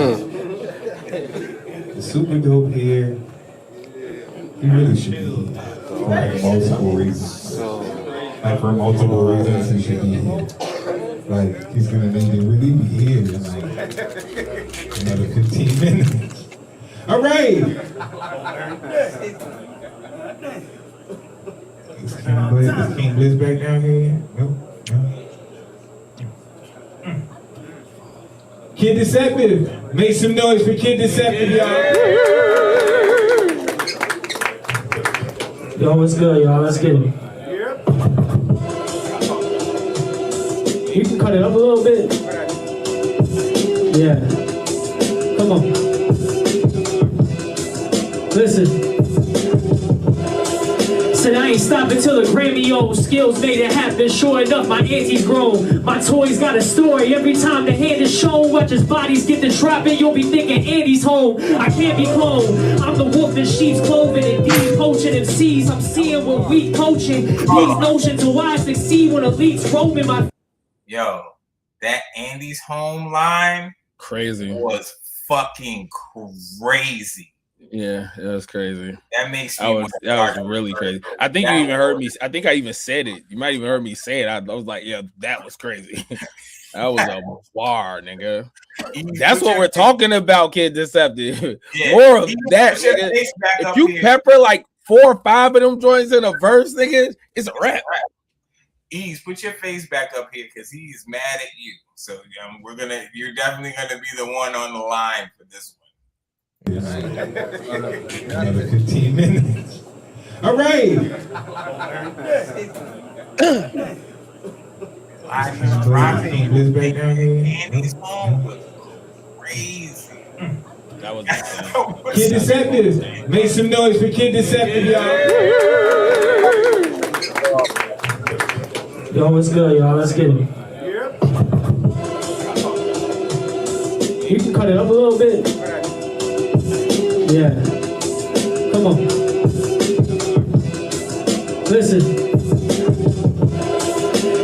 The super dope here. He really should be here. For multiple reasons. Like for multiple reasons he should be here. Like he's gonna need to really be here in like another 15 minutes. All right. Is King Blizz back down here yet? Nope. Kid Deceptive. Make some noise for Kid Deceptive, y'all. Yo, what's good, y'all? Let's get it. You can cut it up a little bit. Yeah. Come on. Listen. Said I ain't stopping till the Grammy skills made it happen. Sure enough, my auntie's grown. My toys got a story. Every time the hand is shown, watch his bodies get to dropping. You'll be thinking Andy's home. I can't be cloned. I'm the wolf in sheep's clothing and deep poaching MCs. I'm seeing what weak coaching. These notions of why I succeed when elites roaming my. Yo, that Andy's home line crazy was fucking crazy. Yeah, that was crazy. That makes me that was really crazy. I think you even heard me. I think I even said it. You might even heard me say it. I was like, yeah, that was crazy. That was a bar, nigga. That's what we're talking about, Kid Deceptive. Yeah. More of that, nigga. If you pepper like 4 or 5 of them joints in a verse, nigga, it's a rap. Ease, put your face back up here because he's mad at you. So you're definitely gonna be the one on the line for this one. Another 15 minutes. All right. Andy's home was crazy. That was Kid Deceptive. Make some noise for Kid Deceptive, y'all. Yo, what's good, y'all? Let's get it. You can cut it up a little bit. Yeah. Come on. Listen.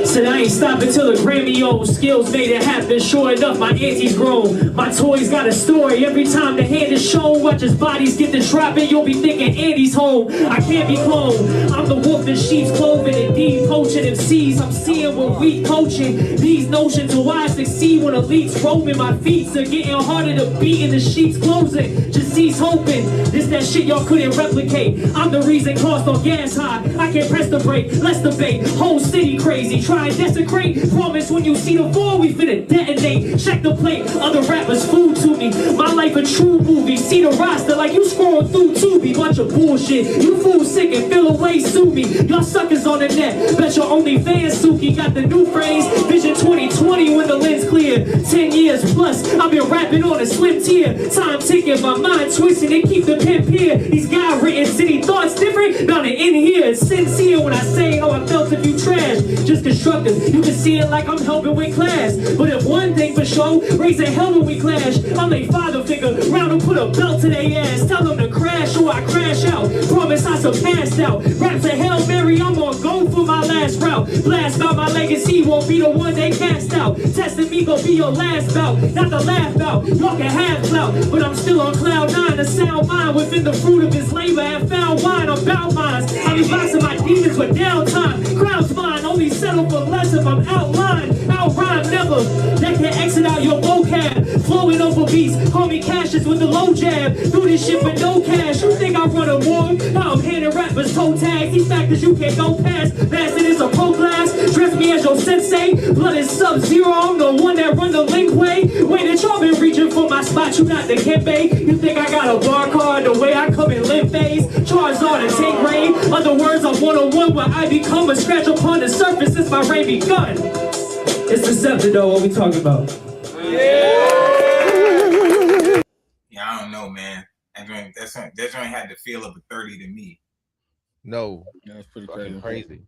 Said I ain't stopping till the Grammy old skills made it happen. Sure enough, my auntie's grown. My toys got a story. Every time the hand is shown, watch his bodies get to dropping. You'll be thinking Andy's home. I can't be cloned. I'm the wolf in sheep's clothing and deep poaching MCs. I'm seeing what we coaching. These notions of why I succeed when elites roaming. My feet are getting harder to beat in the sheets closing. Just cease hoping. This that shit y'all couldn't replicate. I'm the reason cost on gas high. I can't press the brake. Let's debate. Whole city crazy. Try and desecrate. Promise when you see the ball, we finna detonate. Check the plate. Other rappers fool to me. My life a true movie. See the roster like you scrolling through Tubi. Bunch of bullshit. You fool sick and feel away, sue me. Y'all suckers on the net. Bet your only fan Suki got the new phrase. Vision 2020 when the lens clear. 10 years plus. I've been rapping on a slim tier. Time ticking, my mind twisting and keep the pen here. These guys written city thoughts different. Not an in here. It's sincere when I say how I felt if you trash. Just constructive. You can see it like I'm helping with class. But if one thing for sure, raising hell when we clash. I'm a father figure. Round and put a belt to their ass. Tell them to crash or I crash out. Promise I surpassed out. Raps a Hail Mary, I'm gonna go for my last route. Blast out my legacy, won't be the one they cast out. Testing me gon' be your last bout, not the laugh bout. Y'all can have clout, but I'm still on cloud 9. A sound mind within the fruit of his labor and found wine. I'm bound minds. I be boxing my demons for downtime. Crowd's mine, only settle for less if I'm outlined. Out rhyme never. That can exit out your vocab. Flowing over beats, call me Cassius with the low jab. Do this shit with no cash. You think I run a war? Now I'm handing rappers toe tags. These factors you can't go past. Bastard is a pro class. Dress me as your sensei. Blood is sub-zero. I'm the one that run the link way. Wait, that y'all been reaching for my spot. You not the Kembe. You think I got a bar card the way I come in limp phase? Charizard and take rain. Other words, I'm one-on-one where I become a scratch upon the surface since my reign begun. It's deceptive though, what we talking about? Yeah, I don't know, man. That joint had the feel of a 30 to me. No, that's pretty crazy.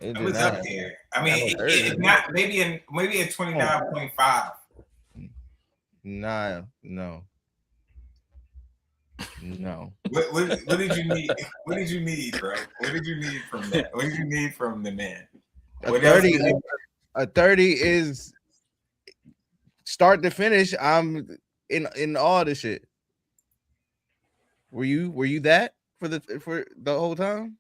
It was up there. I mean, it's not maybe in 29.5. Nah, no. What did you need? What did you need, bro? What did you need from that? What did you need from the man? A 30 is start to finish. I'm in all the shit. Were you that for the whole time?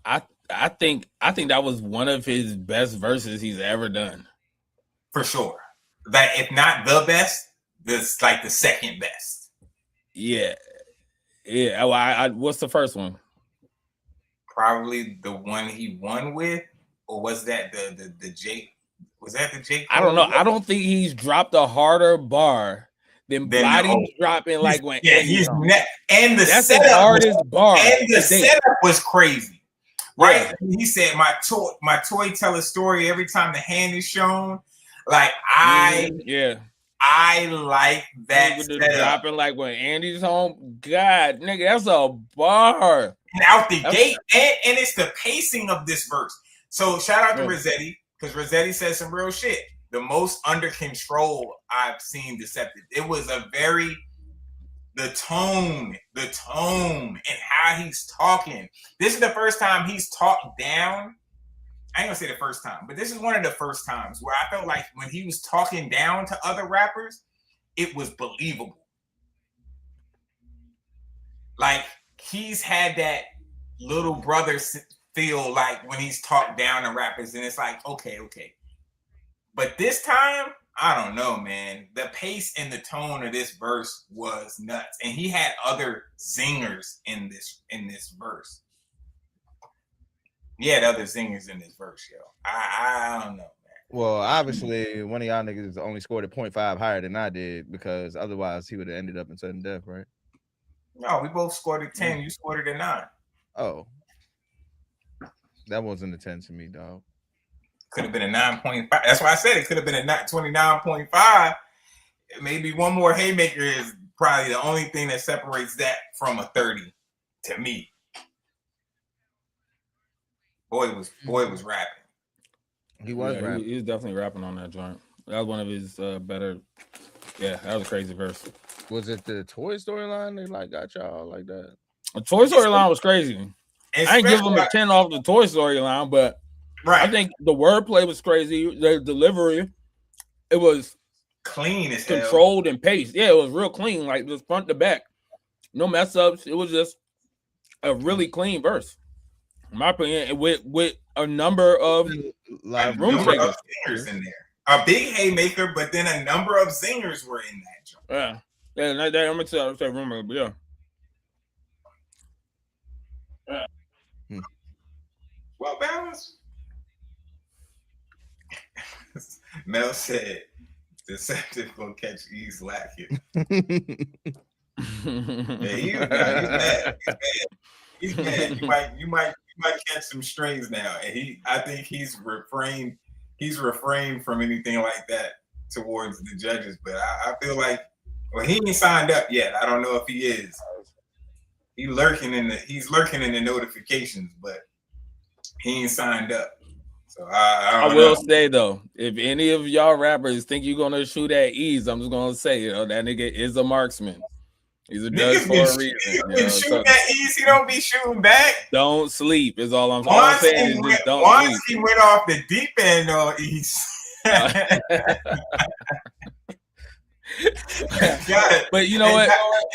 I think that was one of his best verses he's ever done. For sure. That if not the best, this like the second best. Yeah. Well, what's the first one? Probably the one he won with, or was that the Jake? Was that the Jake? I don't know. I don't think he's dropped a harder bar than body dropping like when. Yeah, and the that's setup the hardest bar. And the setup was crazy, right? Yeah. He said, "My toy tell a story every time the hand is shown." Like I like that setup. Dropping like when Andy's home. God, nigga, that's a bar. And out the gate, and it's the pacing of this verse. So shout out to Rossetti, because Rossetti said some real shit. The most under control I've seen Deceptive. It was the tone, and how he's talking. This is the first time he's talked down. I ain't gonna say the first time, but this is one of the first times where I felt like when he was talking down to other rappers, it was believable. Like he's had that little brother feel like when he's talked down to rappers, and it's like, okay. But this time, I don't know, man. The pace and the tone of this verse was nuts. And he had other zingers in this verse. He had other singers in this verse, yo. I don't know, man. Well, obviously, one of y'all niggas only scored a 0.5 higher than I did, because otherwise he would have ended up in sudden death, right? No, we both scored a 10. You scored it a 9. Oh. That wasn't a 10 to me, dog. Could have been a 9.5. That's why I said it could have been a 29.5. Maybe one more haymaker is probably the only thing that separates that from a 30 to me. Boy was rapping. He was rapping. He was definitely rapping on that joint. That was one of his better. Yeah, that was a crazy verse. Was it the toy storyline they like got y'all like that? The Toy Story line was crazy. I ain't give him a 10 off the Toy Story line, but I think the wordplay was crazy. The delivery, it was clean as controlled and paced. Yeah, it was real clean, like just front to back. No mess ups. It was just a really clean verse. In my opinion, with a number of room singers in there. A big haymaker, but then a number of singers were in that joint. Yeah, I'm gonna say rumor, but yeah. Well balanced. Mel said, "Deceptive gonna catch E's lacking." Yeah, he's mad. He's mad. You might catch some strings now, and I think he's refrained from anything like that towards the judges. But I feel like, well, he ain't signed up yet. I don't know if he is. He's lurking in the notifications, but he ain't signed up. So I will say though, if any of y'all rappers think you're gonna shoot at ease, I'm just gonna say, that nigga is a marksman. He's a judge for a reason. Shooting at ease, he don't be shooting back. Don't sleep is all I'm saying. Once he went off the deep end on East. But you know what?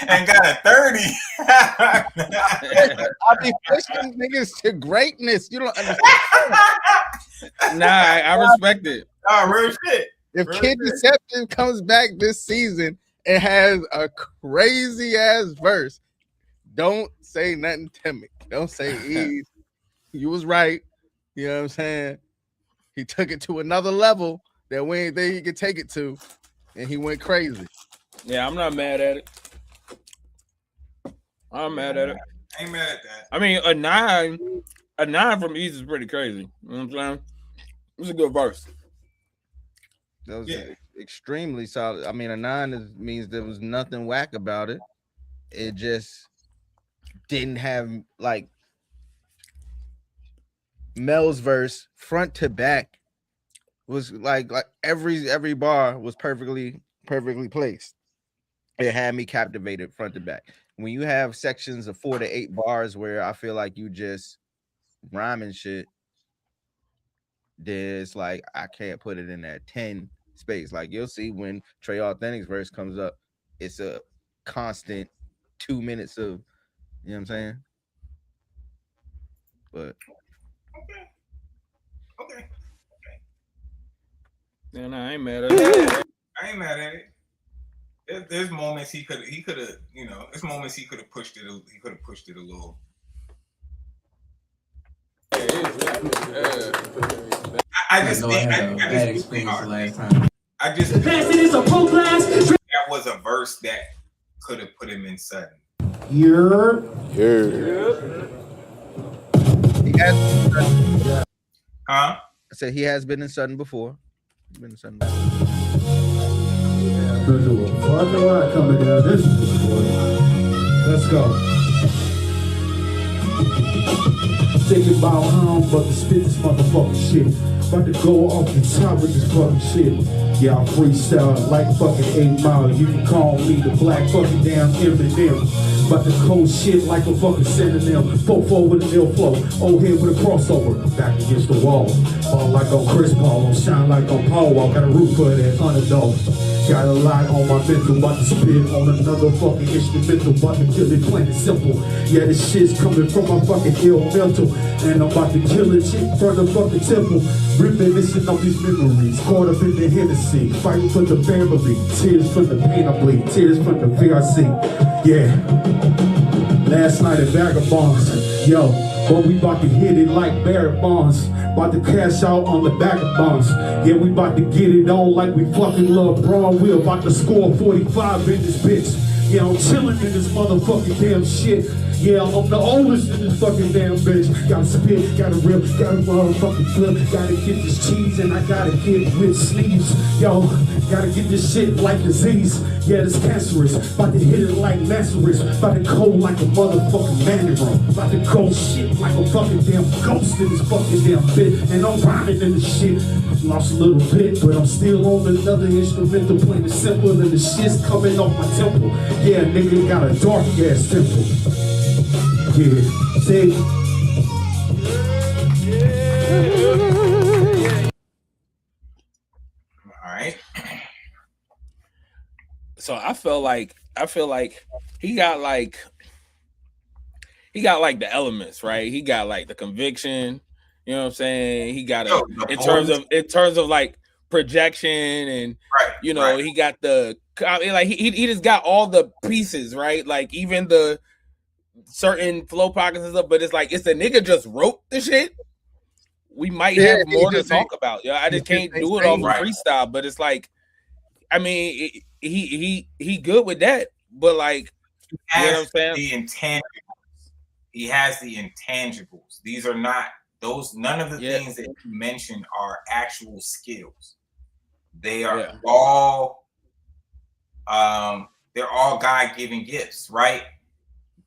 And got a 30. I'll be pushing niggas to greatness. You don't understand. Nah, I respect it. Oh, real shit. If Kid Deception comes back this season and has a crazy ass verse, don't say nothing to me. Don't say Eve. You was right. You know what I'm saying? He took it to another level that we ain't think he could take it to, and he went crazy. Yeah, I'm not mad at it. I'm mad at it. I ain't mad at that. I mean, a nine from East is pretty crazy. You know what I'm saying? It's a good verse. That was extremely solid. I mean, a 9 means there was nothing whack about it. It just didn't have like Mel's verse front to back was like every bar was perfectly placed. It had me captivated front to back. When you have sections of 4 to 8 bars where I feel like you just rhyming shit, there's like I can't put it in that 10 space. Like you'll see when Trey Authentic's verse comes up, it's a constant 2 minutes of, you know what I'm saying? But okay. Yeah, no, I ain't mad at it. I ain't mad at it. There's moments he could have, you know, there's moments he could have pushed it. He could have pushed it a little. I just think bad experience the last time. That was a verse that could have put him in sudden. He has, huh? I said he has been in sudden before. He's been in sudden. Coming down this let's go. Thinking about home, but to spit this motherfucking shit. About to go off the top with this fucking shit. Yeah, I freestyle like fucking 8 Mile. You can call me the black fucking damn Eminem. About to cold shit like a fucking synonym. 4-4 with an ill flow. Old head with a crossover. Back against the wall. Fall like on Chris Paul. Shine like on Paul Wall. Got a root for that underdog. Got a lot on my mental. About to spit on another fucking instrumental. About to kill it plain and simple. Yeah, this shit's coming from my fucking ill mental. And I'm about to kill it shit from the fucking temple. Reminiscing of these memories. Caught up in the Hennessy. Fighting for the family. Tears from the pain I bleed. Tears from the VRC. Yeah. Last night at Vagabonds. Yo. But we about to hit it like Barrett Bonds. About to cash out on the back of bonds. Yeah, we about to get it on like we fucking love Braun. We about to score 45 in this bitch. Yeah, I'm chilling in this motherfucking damn shit. Yeah, I'm the oldest in this fucking damn bitch. Gotta spit, gotta rip, gotta motherfucking flip. Gotta get this cheese and I gotta get with sleeves. Yo, gotta get this shit like disease. Yeah, it's cancerous. About to hit it like Lazarus. About to cold like a motherfucking manimal. About to cold shit like a fucking damn ghost in this fucking damn bit. And I'm rhyming in this shit. Lost a little bit, but I'm still on another instrumental playing it simple. And the shit's coming off my temple. Yeah, nigga got a dark ass temple. Yeah. See. All right. So I feel like he got like the elements, right? He got like the conviction, you know what I'm saying? He got in terms of like projection and you know, he got the like he just got all the pieces, right? Like even the certain flow pockets and stuff, but it's like it's the nigga just wrote the shit. We might have more to talk about. Yeah, I just can't do it off of freestyle, but it's like, I mean, he good with that, but like, you know what I'm saying? The intangibles. He has the intangibles. These are not those. None of the things that you mentioned are actual skills. They are all, they're all God-given gifts, right?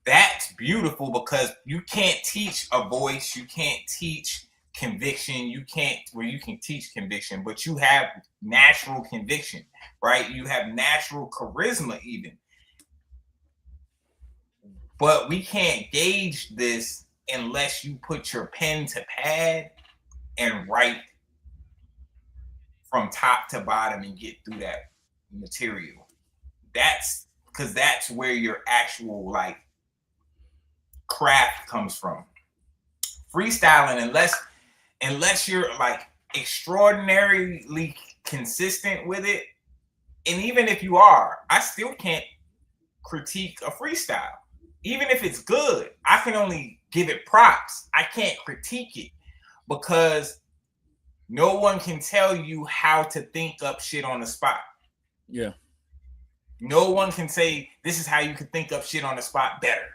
That's beautiful because you can't teach a voice, you can't teach conviction, you can teach conviction, but you have natural conviction, right? You have natural charisma even. But we can't gauge this unless you put your pen to pad and write from top to bottom and get through that material. That's because that's where your actual like craft comes from. Freestyling, unless you're like extraordinarily consistent with it, and even if you are, I still can't critique a freestyle. Even if it's good, I can only give it props. I can't critique it because no one can tell you how to think up shit on the spot. Yeah. No one can say this is how you can think up shit on the spot better.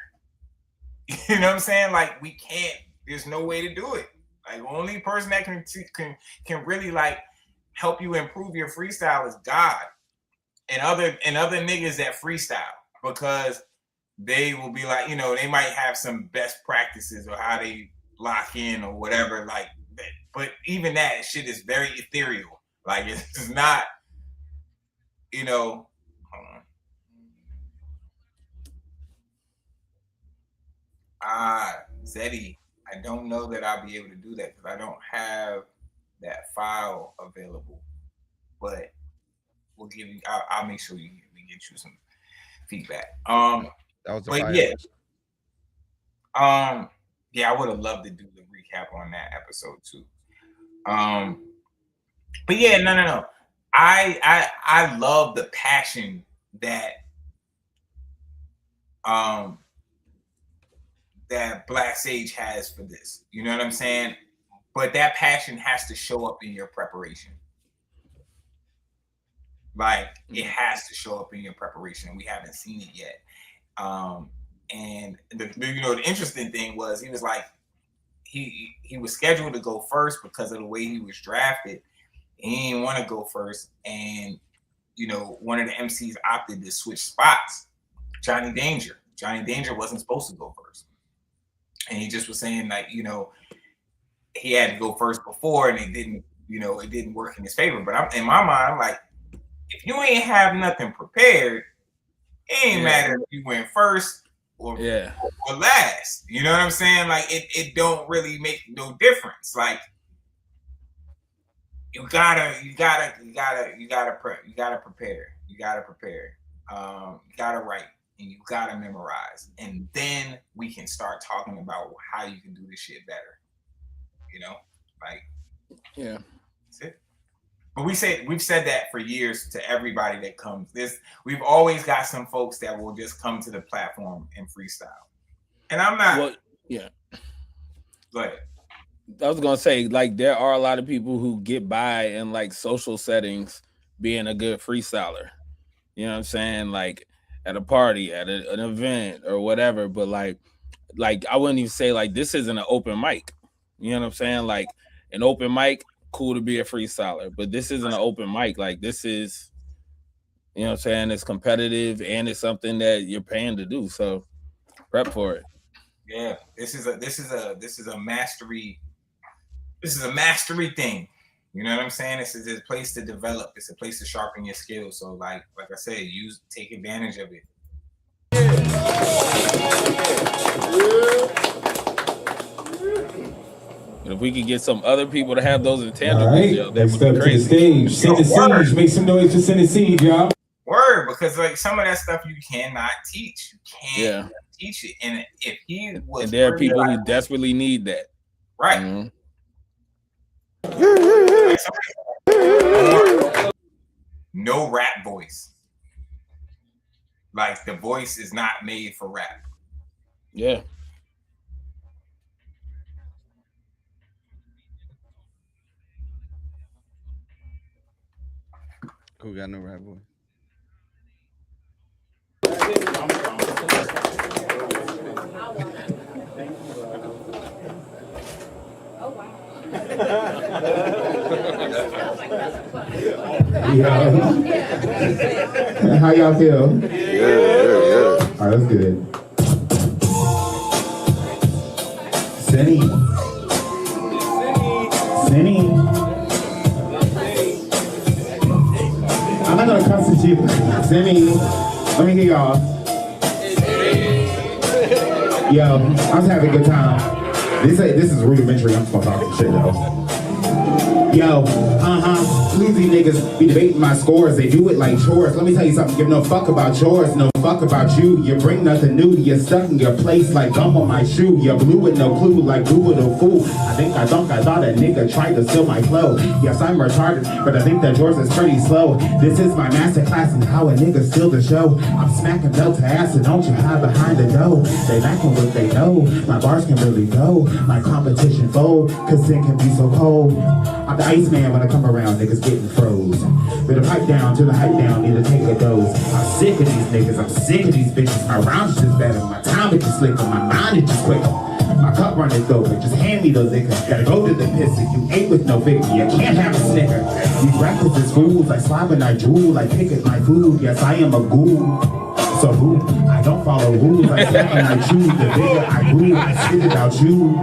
You know what I'm saying? Like we can't. There's no way to do it. Like the only person that can really like help you improve your freestyle is God and other niggas that freestyle, because they will be like, you know, they might have some best practices or how they lock in or whatever like that. But even that shit is very ethereal. Like it's not, you know. Zeddy, I don't know that I'll be able to do that because I don't have that file available. But we'll give you. I'll make sure we get you some feedback. That was but yeah, I would have loved to do the recap on that episode too. But yeah, no. I love the passion that that Black Sage has for this. You know what I'm saying? But that passion has to show up in your preparation. Like it has to show up in your preparation. We haven't seen it yet. And the interesting thing was he was like he was scheduled to go first because of the way he was drafted. He didn't want to go first, and you know, one of the MCs opted to switch spots. Johnny Danger wasn't supposed to go first, and he just was saying like, you know, he had to go first before, and it didn't work in his favor. But in my mind, I'm like, if you ain't have nothing prepared, it ain't matter if you went first or last. You know what I'm saying? Like it don't really make no difference. Like you gotta prepare. You gotta write, and you gotta memorize, and then we can start talking about how you can do this shit better. You know, like that's it. But we've said that for years to everybody that comes. We've always got some folks that will just come to the platform and freestyle, and I'm not. Well, yeah. Go ahead. I was gonna say, like, there are a lot of people who get by in like social settings being a good freestyler. You know what I'm saying? Like at a party, at an event, or whatever. But like I wouldn't even say like this isn't an open mic. You know what I'm saying? Like an open mic, cool to be a freestyler, but this isn't an open mic. Like this is, you know what I'm saying? It's competitive and it's something that you're paying to do. So prep for it. Yeah, this is a mastery. This is a mastery thing. You know what I'm saying? This is a place to develop. It's a place to sharpen your skills. So like I said, take advantage of it. And if we could get some other people to have those intangibles, All right, yo, that next would be up to the crazy. stage. Send the siege. Make some noise for Send the siege, y'all. Word, because like some of that stuff you cannot teach. You can't teach it. And if he was, and there are people who desperately need that. Right. No rap voice. Like the voice is not made for rap. Yeah. Who got no rap voice? How y'all feel? Yeah. All right, that's good. Senny. I'm not gonna cuss at you. Senny. Let me hear y'all. Yo, I was having a good time. This is rudimentary. I'm just gonna talk some shit though. Yo, sleazy niggas be debating my scores. They do it like chores. Let me tell you something. Give no fuck about yours. No fuck about you. You bring nothing new. You're stuck in your place like gum on my shoe. You're blue with no clue like blue with a fool. I thought a nigga tried to steal my flow. Yes, I'm retarded, but I think that yours is pretty slow. This is my master class in how a nigga steal the show. I'm smacking belt to ass and don't you hide behind the door. They lacking what they know. My bars can really go. My competition fold, cause it can be so cold. I'm the Iceman when I come around, niggas getting froze. With a pipe down to the hype down, need to take a dose. I'm sick of these niggas, I'm sick of these bitches. My rhymes just better, my time is just slicker, my mind is just quicker. My cup running over, just hand me those liquor. Gotta go to the piss if you ain't with no victory. You can't have a snicker. These rappers is fools, I slide when I drool, I pick at my food. Yes, I am a ghoul. So who? I don't follow rules, I step and I choose. The bigger I grew, I spit it out you.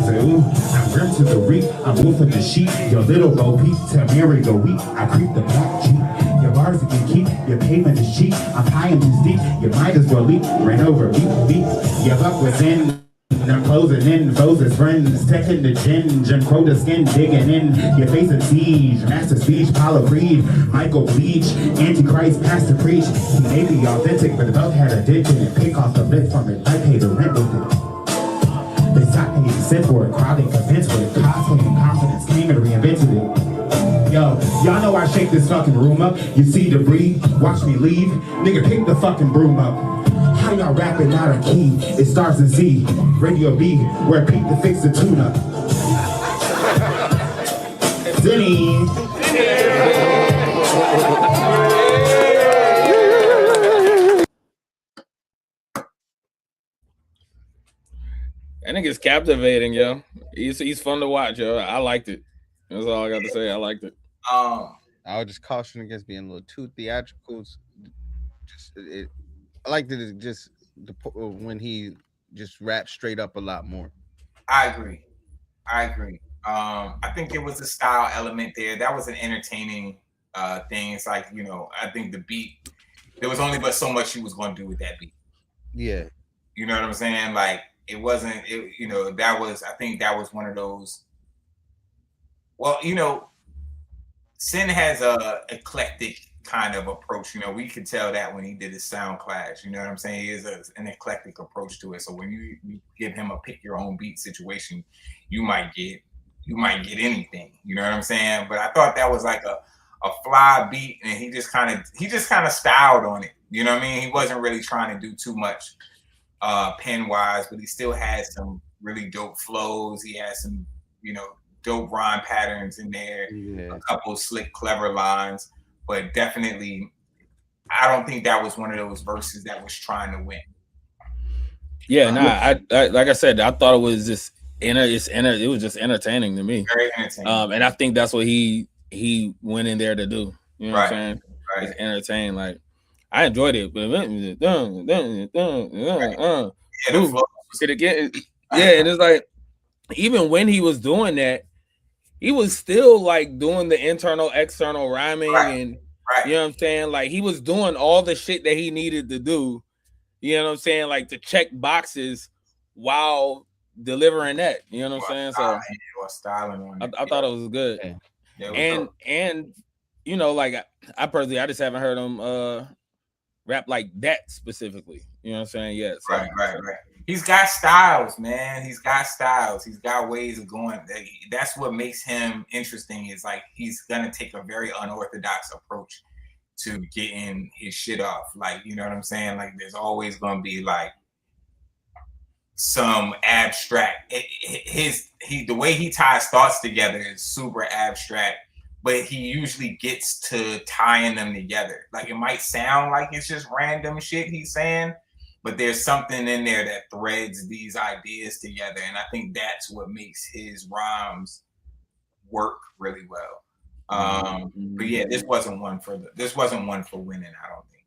I'm grim to the reef, I'm wolfing the sheep. Your little Bo Peep, tell Mary go weep. I creep the black Jeep. Your bars you can keep, your pavement is cheap. I'm high and too deep, you might as well leap. Ran over, beep. Your luck was in. I'm closing in, foes as friends, taking the gin, Jim Crow the skin, digging in, your face in siege, Master Siege, Paulo Creed, Michael Bleach, Antichrist, Pastor Preach. He may be authentic, but the belt had a dip in it, pick off the lip from it, I pay the rent with it. They stopped me to sit for it, crowding convinced with it, cosplay and confidence, came and reinvented it. Yo, y'all know I shake this fucking room up, you see debris, watch me leave, nigga pick the fucking broom up. How y'all rapping out of key? It starts in Z, Radio B, where Pete to fix the tune-up. Zinny. That nigga's captivating, yo. He's fun to watch, yo. I liked it. That's all I got to say. I liked it. I would just caution against being a little too theatrical. I liked it just when he just raps straight up a lot more. I agree. I think there was a style element there. That was an entertaining thing. It's like, you know, I think the beat, there was only but so much he was going to do with that beat. Yeah. You know what I'm saying? Like, it wasn't, you know, I think that was one of those. Well, you know, Sin has a eclectic kind of approach. You know, we could tell that when he did his Sound Clash. You know what I'm saying? He is an eclectic approach to it. So when you give him a pick your own beat situation, you might get anything. You know what I'm saying? But I thought that was like a fly beat, and he just kind of styled on it. You know what I mean? He wasn't really trying to do too much pen wise, but he still had some really dope flows. He had some, you know, dope rhyme patterns in there, a couple of slick, clever lines, but definitely, I don't think that was one of those verses that was trying to win. Yeah, I like I said, I thought it was just it was just entertaining to me. Very entertaining. And I think that's what he went in there to do. You know what I'm saying? Right. It's entertaining. Like, I enjoyed it, but it again. Yeah, and it's like, even when he was doing that, he was still like doing the internal, external rhyming, and you know what I'm saying? Like, he was doing all the shit that he needed to do, you know what I'm saying? Like, to check boxes while delivering that. You know what I'm saying? So styling on it. I thought it was good. Yeah, it was and you know, like I personally, I just haven't heard him rap like that specifically. You know what I'm saying? Yeah. So. Right. He's got styles, man. He's got styles. He's got ways of going. That's what makes him interesting. Is like he's gonna take a very unorthodox approach to getting his shit off. Like, you know what I'm saying? Like, there's always gonna be like some abstract. The way he ties thoughts together is super abstract, but he usually gets to tying them together. Like, it might sound like it's just random shit he's saying, but there's something in there that threads these ideas together, and I think that's what makes his rhymes work really well. But yeah, this wasn't one for winning, I don't think.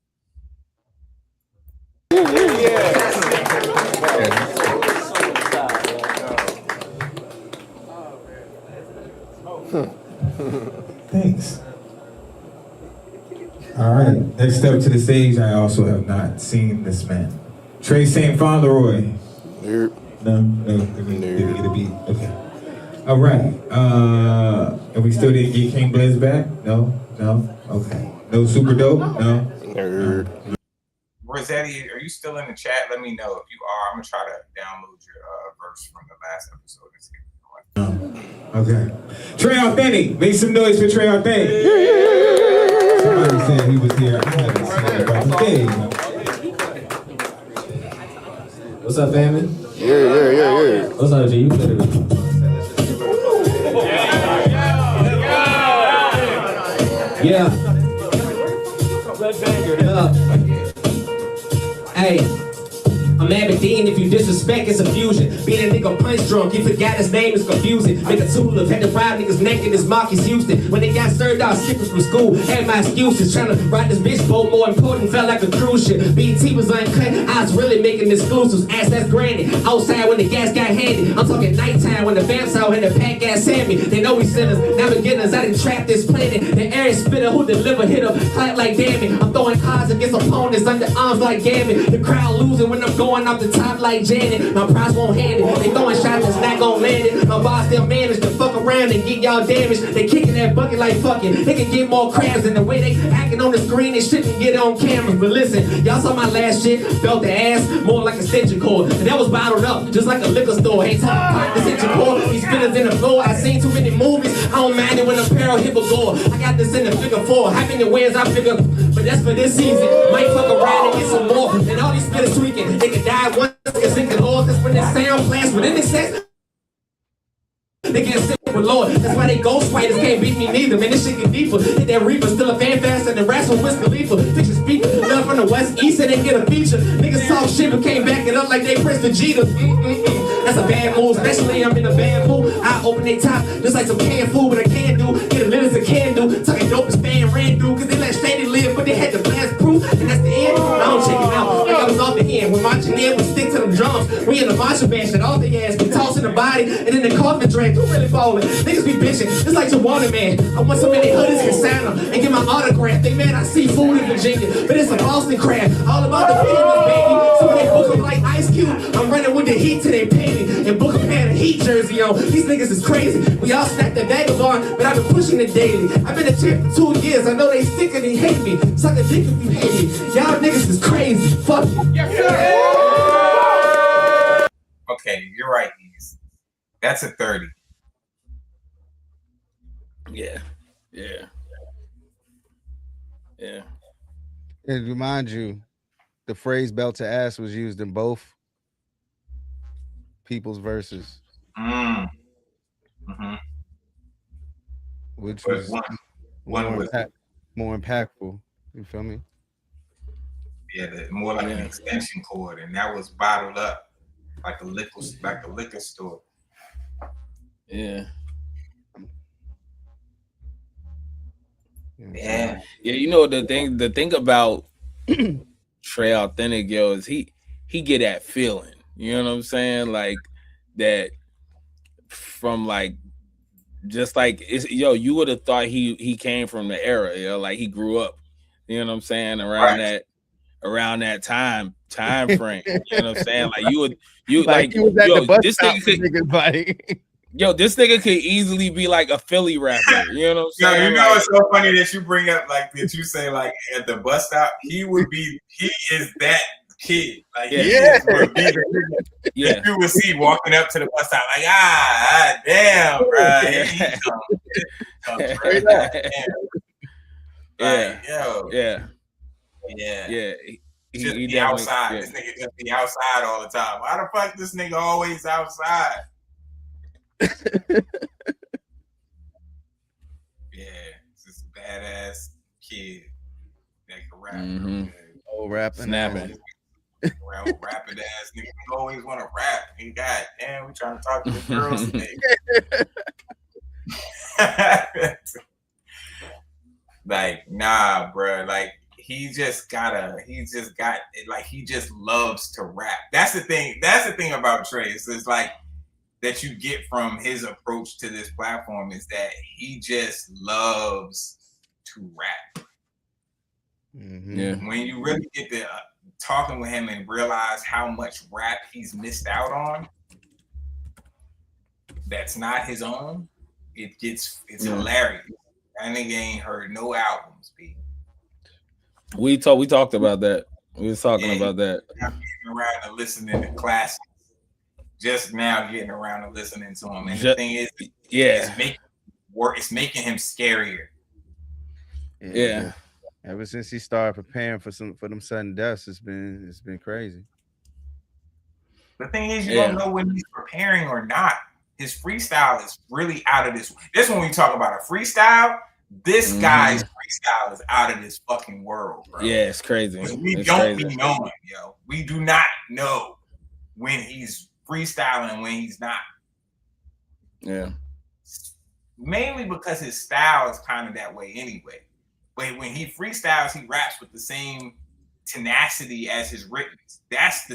Thanks. All right, next up to the stage, I also have not seen this man. Trey St. Fauntleroy. No. Didn't get a beat. Okay. All right. And we still didn't get King Blizz back? No. Okay. No Super Dope? No. Rossetti, are you still in the chat? Let me know if you are. I'm gonna try to download your verse from the last episode and see if Okay. Trey Authentic. Make some noise for Trey Authentic. Somebody said he was here. I haven't seen him about the day. What's up, family? Yeah. What's up, G? You better be. Yeah. Hey. I'm Aberdeen, if you disrespect, it's a fusion. Being a nigga punch drunk, you forgot his name is confusing. Make a tool of had to 5 niggas naked as Marcus Houston. When they got served out skippers from school, had my excuses. Trying to ride this bitch boat, more important, felt like a cruise ship. BT was uncut, I was really making exclusives. Ass that's granted. Outside when the gas got handed. I'm talking nighttime when the vamps out and the pack gas had me. They know we sinners, now beginners. I done trapped this planet. The air spitter who deliver hit up, clap like damn it. I'm throwing cards against opponents under arms like Gambit. The crowd losing when I'm going off the top like Janet. My prize won't hand it. They throwing shots that's not gon' land it. My boss still managed to fuck around and get y'all damaged. They kicking that bucket like fucking. They can get more crabs than the way they acting on the screen. They shouldn't get it on camera. But listen, y'all saw my last shit. Felt the ass more like a extension cord. And that was bottled up just like a liquor store. Hey, time pop this extension cord. These spinners in the floor. I seen too many movies. I don't mind it when apparel hit a gore. I got this in the figure 4. How many wins I figure? But that's for this season. Might fuck around and get some more. And all these spinners tweaking. They can die once. Cause they can Lord, cause when they sound plans within the sex, they can't sit with Lord. That's why they ghost fighters can't beat me neither. Man, this shit get deeper. Hit that reaper, still a fan faster than rats with Wiz Khalifa. Fiction speaker, love from the West East and they get a feature. Niggas talk shit but can't back it up like they Prince Vegeta. That's a bad move, especially I'm in a bad mood. I open they top just like some canned food, what I can do. Get a lit as a can do. Talking dope as fan ran through, cause they let Shady live, but they had the blast proof. And that's the end. I don't check it out. Like I was off the end. When marching in, we stick to them drums. We in the marching band, shit off the ass. We tossing the body, and then the coffin drag. Who really falling? Niggas be bitching. It's like Tawana, man. I want so many hoodies can sign them and get my autograph. They mad I see food in Virginia, but it's a Boston crab. All about the famous baby. So when they book them like Ice Cube, I'm running with the heat till they pay me. And book them had a Heat jersey on. These niggas is crazy. We all snapped the vagabond, but I've been pushing it daily. I've been a champ for 2 years. I know they sick and they hate me. Suck a dick if you hate me. Y'all niggas is crazy. Fuck you. Yes, sir. Okay, you're right, Ease. That's a 30. Yeah. And remind you, the phrase "belt to ass" was used in both people's verses, which was more impactful. You feel me? Yeah, more like an extension cord, and that was bottled up like a liquor store. Yeah. Yeah. You know the thing about Trey Authentic, yo, is he get that feeling. You know what I'm saying? Like that from like just like it's you would have thought he came from the era, like he grew up, you know what I'm saying, around around that time frame. You know what I'm saying? Like you like he was at the bus stop. This nigga could easily be like a Philly rapper. You know what I'm saying? Yo, you know it's so funny that you bring up like that. You say like at the bus stop, he is that kid. Like he would be the nigga that you would see walking up to the bus stop. Like damn, bro. He straight up. Like, he be outside. This nigga just be outside all the time. Why the fuck this nigga always outside? It's this badass kid that can rap. Rapping, snapping. Rapping ass nigga. We always want to rap. He got damn. We trying to talk to the girls today. Like nah, bro. Like he just loves to rap. That's the thing about Trey. It's like that you get from his approach to this platform is that he just loves to rap. When you really get to talking with him and realize how much rap he's missed out on that's not his own, it's hilarious. That nigga ain't heard no albums, B. We talked about that. We was talking about that. I'm getting around to listening to classics. Just now getting around to listening to him. And the thing is, it's making him scarier. Yeah. Ever since he started preparing for them sudden deaths, it's been crazy. The thing is, you don't know when he's preparing or not. His freestyle is really out of this. This when we talk about a freestyle, this guy's freestyle is out of this fucking world, bro. Yeah, it's crazy. We don't be knowing, yo. We do not know when he's freestyling and when he's not. Yeah. Mainly because his style is kind of that way anyway. But when he freestyles, he raps with the same tenacity as his writtens. That's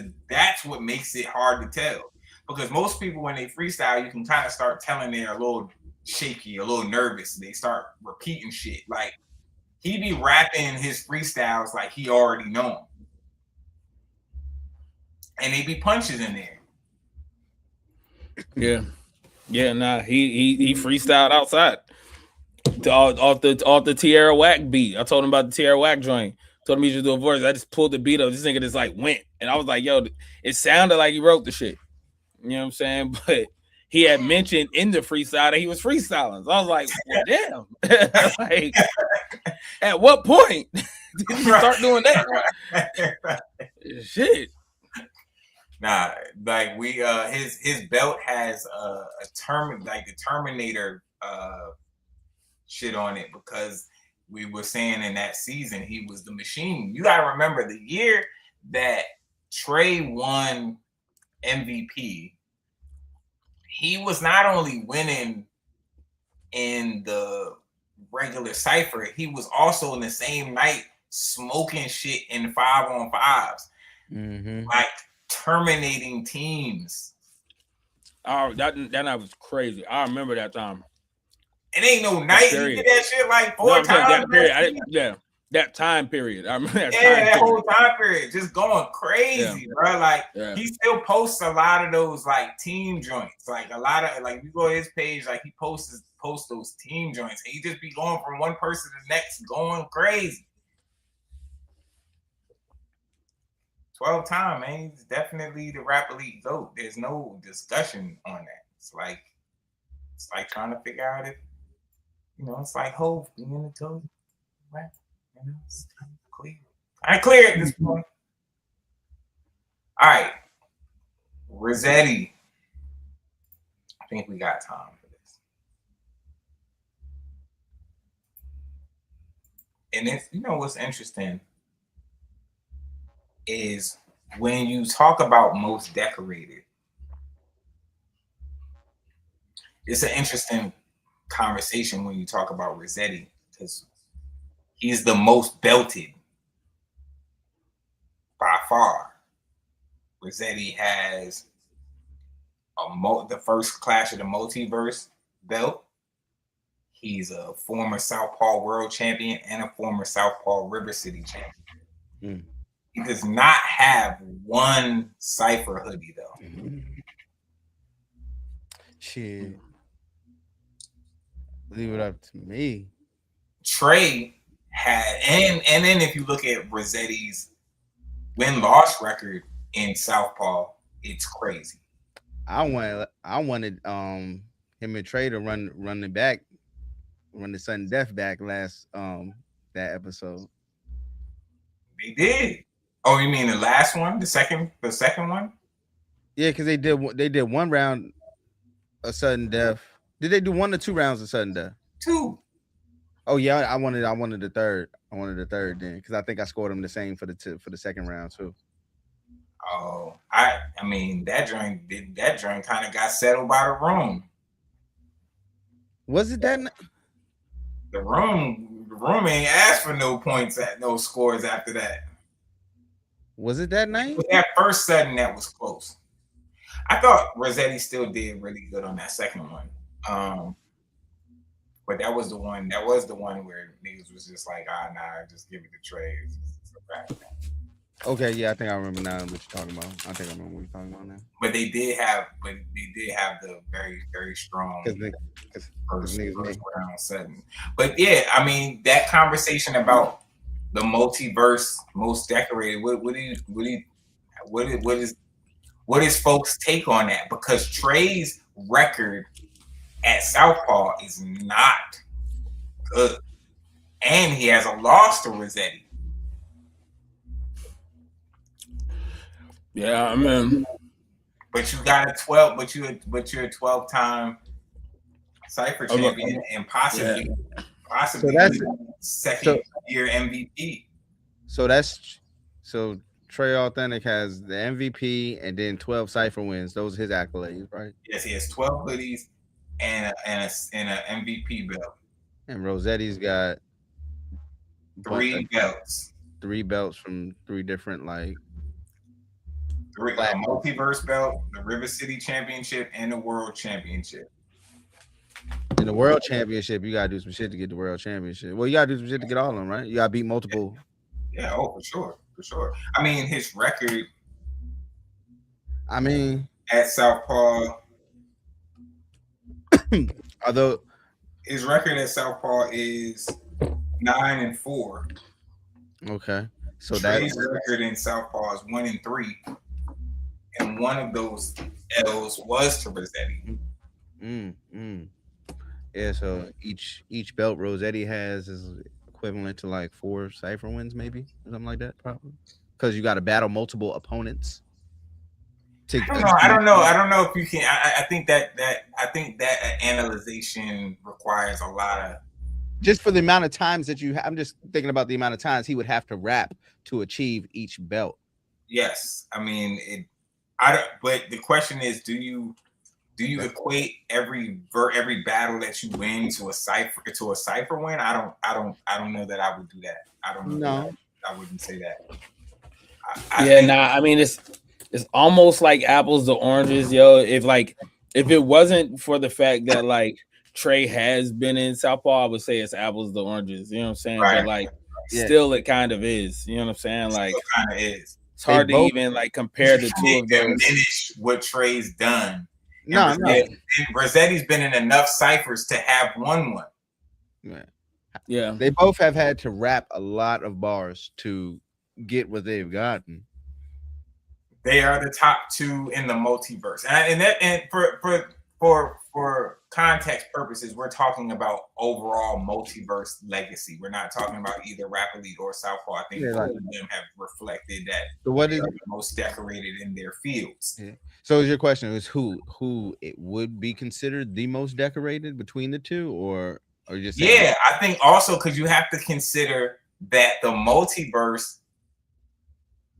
what makes it hard to tell. Because most people, when they freestyle, you can kind of start telling they're a little shaky, a little nervous. They start repeating shit. Like, he be rapping his freestyles like he already know them. And they be punches in there. Yeah, nah, he freestyled outside. Off the Tierra Whack beat. I told him about the Tierra Whack joint. Told him he should do a verse. I just pulled the beat up. This nigga just like went. And I was like, yo, it sounded like he wrote the shit. You know what I'm saying? But he had mentioned in the freestyle that he was freestyling. So I was like, well, damn. Like, at what point did you start doing that? Shit. Nah, like his belt has a the Terminator shit on it because we were saying in that season he was the machine. You gotta remember the year that Trey won MVP, he was not only winning in the regular Cypher, he was also in the same night smoking shit in 5-on-5s. Like terminating teams. Oh, that night was crazy. I remember that time. It ain't no night. You did that shit like 4 times. That time period. I remember that whole time period. Just going crazy, bro. Like he still posts a lot of those like team joints. Like a lot of like you go to his page, like he posts those team joints. And he just be going from one person to the next, going crazy. 12 time, man. He's definitely the rap elite GOAT. There's no discussion on that. It's like trying to figure out if it's like Hov being in the GOAT rap. It's kind of clear. I clear at this point. All right, Rossetti. I think we got time for this. And if what's interesting is when you talk about most decorated, it's an interesting conversation when you talk about Rossetti because he's the most belted by far. Rossetti has the first Clash of the Multiverse belt. He's a former Southpaw World Champion and a former Southpaw River City Champion. He does not have one Cypher hoodie though. Shit. Leave it up to me. Trey had, and then if you look at Rossetti's win-loss record in Southpaw, it's crazy. I wanted him and Trey to run the sudden death back last that episode. They did. Oh, you mean the last one? The second one? Yeah, because they did one round of sudden death. Did they do 1 or 2 rounds of sudden death? 2. Oh yeah, I wanted the third. I wanted the third then because I think I scored them the same for the second round too. Oh, I mean that joint kind of got settled by the room. Was it that? The room ain't asked for no points at no scores after that. Was it that night? That first sudden that was close. I thought Rossetti still did really good on that second one. But that was the one where niggas was just like, nah, just give it to Trey. Okay, yeah, I think I remember now what you're talking about. I think I remember what you're talking about now. But they did have the very, very strong first round setting. But yeah, I mean that conversation about the multiverse most decorated. What is folks' take on that? Because Trey's record at Southpaw is not good, and he has a loss to Rossetti. Yeah, I mean, but you got a 12, but you're a 12-time Cypher champion and possibly second year MVP. So Trey Authentic has the MVP and then 12 Cypher wins. Those are his accolades, right? Yes, he has 12 hoodies and an MVP belt. And Rossetti's got 3 belts. 3 belts from 3 different a multiverse belt, the River City Championship, and the World Championship. In the World Championship, you gotta do some shit to get the World Championship. Well, you gotta do some shit to get all of them, right? You gotta beat multiple. Yeah, for sure. I mean, his record. I mean, at Southpaw. Although his record at Southpaw is 9-4. Okay, so Trey's record in Southpaw is 1-3. And one of those L's was to Rossetti. Yeah, so each belt Rossetti has is equivalent to like 4 Cypher wins, maybe something like that, probably. Because you got to battle multiple opponents. I don't know if you can. I think that analyzation requires a lot of. Just for the amount of times that you, I'm just thinking about the amount of times he would have to rap to achieve each belt. Yes, I mean it. But the question is, do you equate every battle that you win to a Cypher win? I don't know that I would do that. I don't know. No, I wouldn't say that. I mean it's almost like apples to oranges, yo. If it wasn't for the fact that like Trey has been in Southpaw, I would say it's apples to oranges. You know what I'm saying? Right. But still it kind of is. You know what I'm saying? Like kind of is. It's hard to even compare the two of them. Diminish what Trey's done. No. Rossetti's been in enough ciphers to have won one. Yeah. They both have had to rap a lot of bars to get what they've gotten. They are the top 2 in the multiverse, and for context purposes, we're talking about overall multiverse legacy. We're not talking about either Rap Elite or Southpaw. I think both of them have reflected that they are the most decorated in their fields. Yeah. So is your question is who it would be considered the most decorated between the two, or just I think also because you have to consider that the multiverse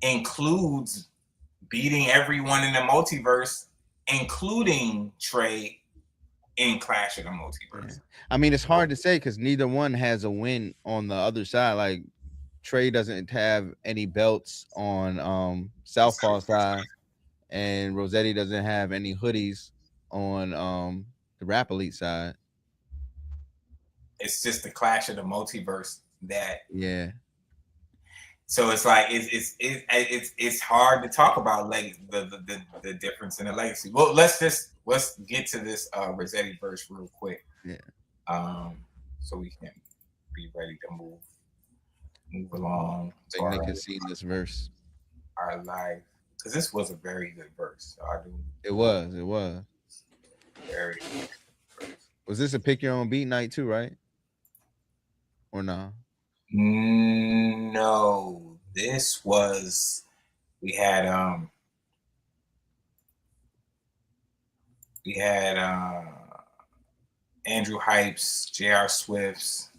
includes beating everyone in the multiverse, including Trey in Clash of the Multiverse. Yeah. I mean, it's hard to say because neither one has a win on the other side. Like Trey doesn't have any belts on Southpaw side, and Rossetti doesn't have any hoodies on the Rap Elite side. It's just the Clash of the Multiverse that So it's like it's hard to talk about like the difference in the legacy. Well, let's get to this Rossetti verse real quick. Yeah. So we can be ready to move along. So niggas seen this verse. Our life, because this was a very good verse. So it was. Very good verse. Was this a pick your own beat night too, right? Or no? No, this was we had Andrew Hypes, J.R. Swifts,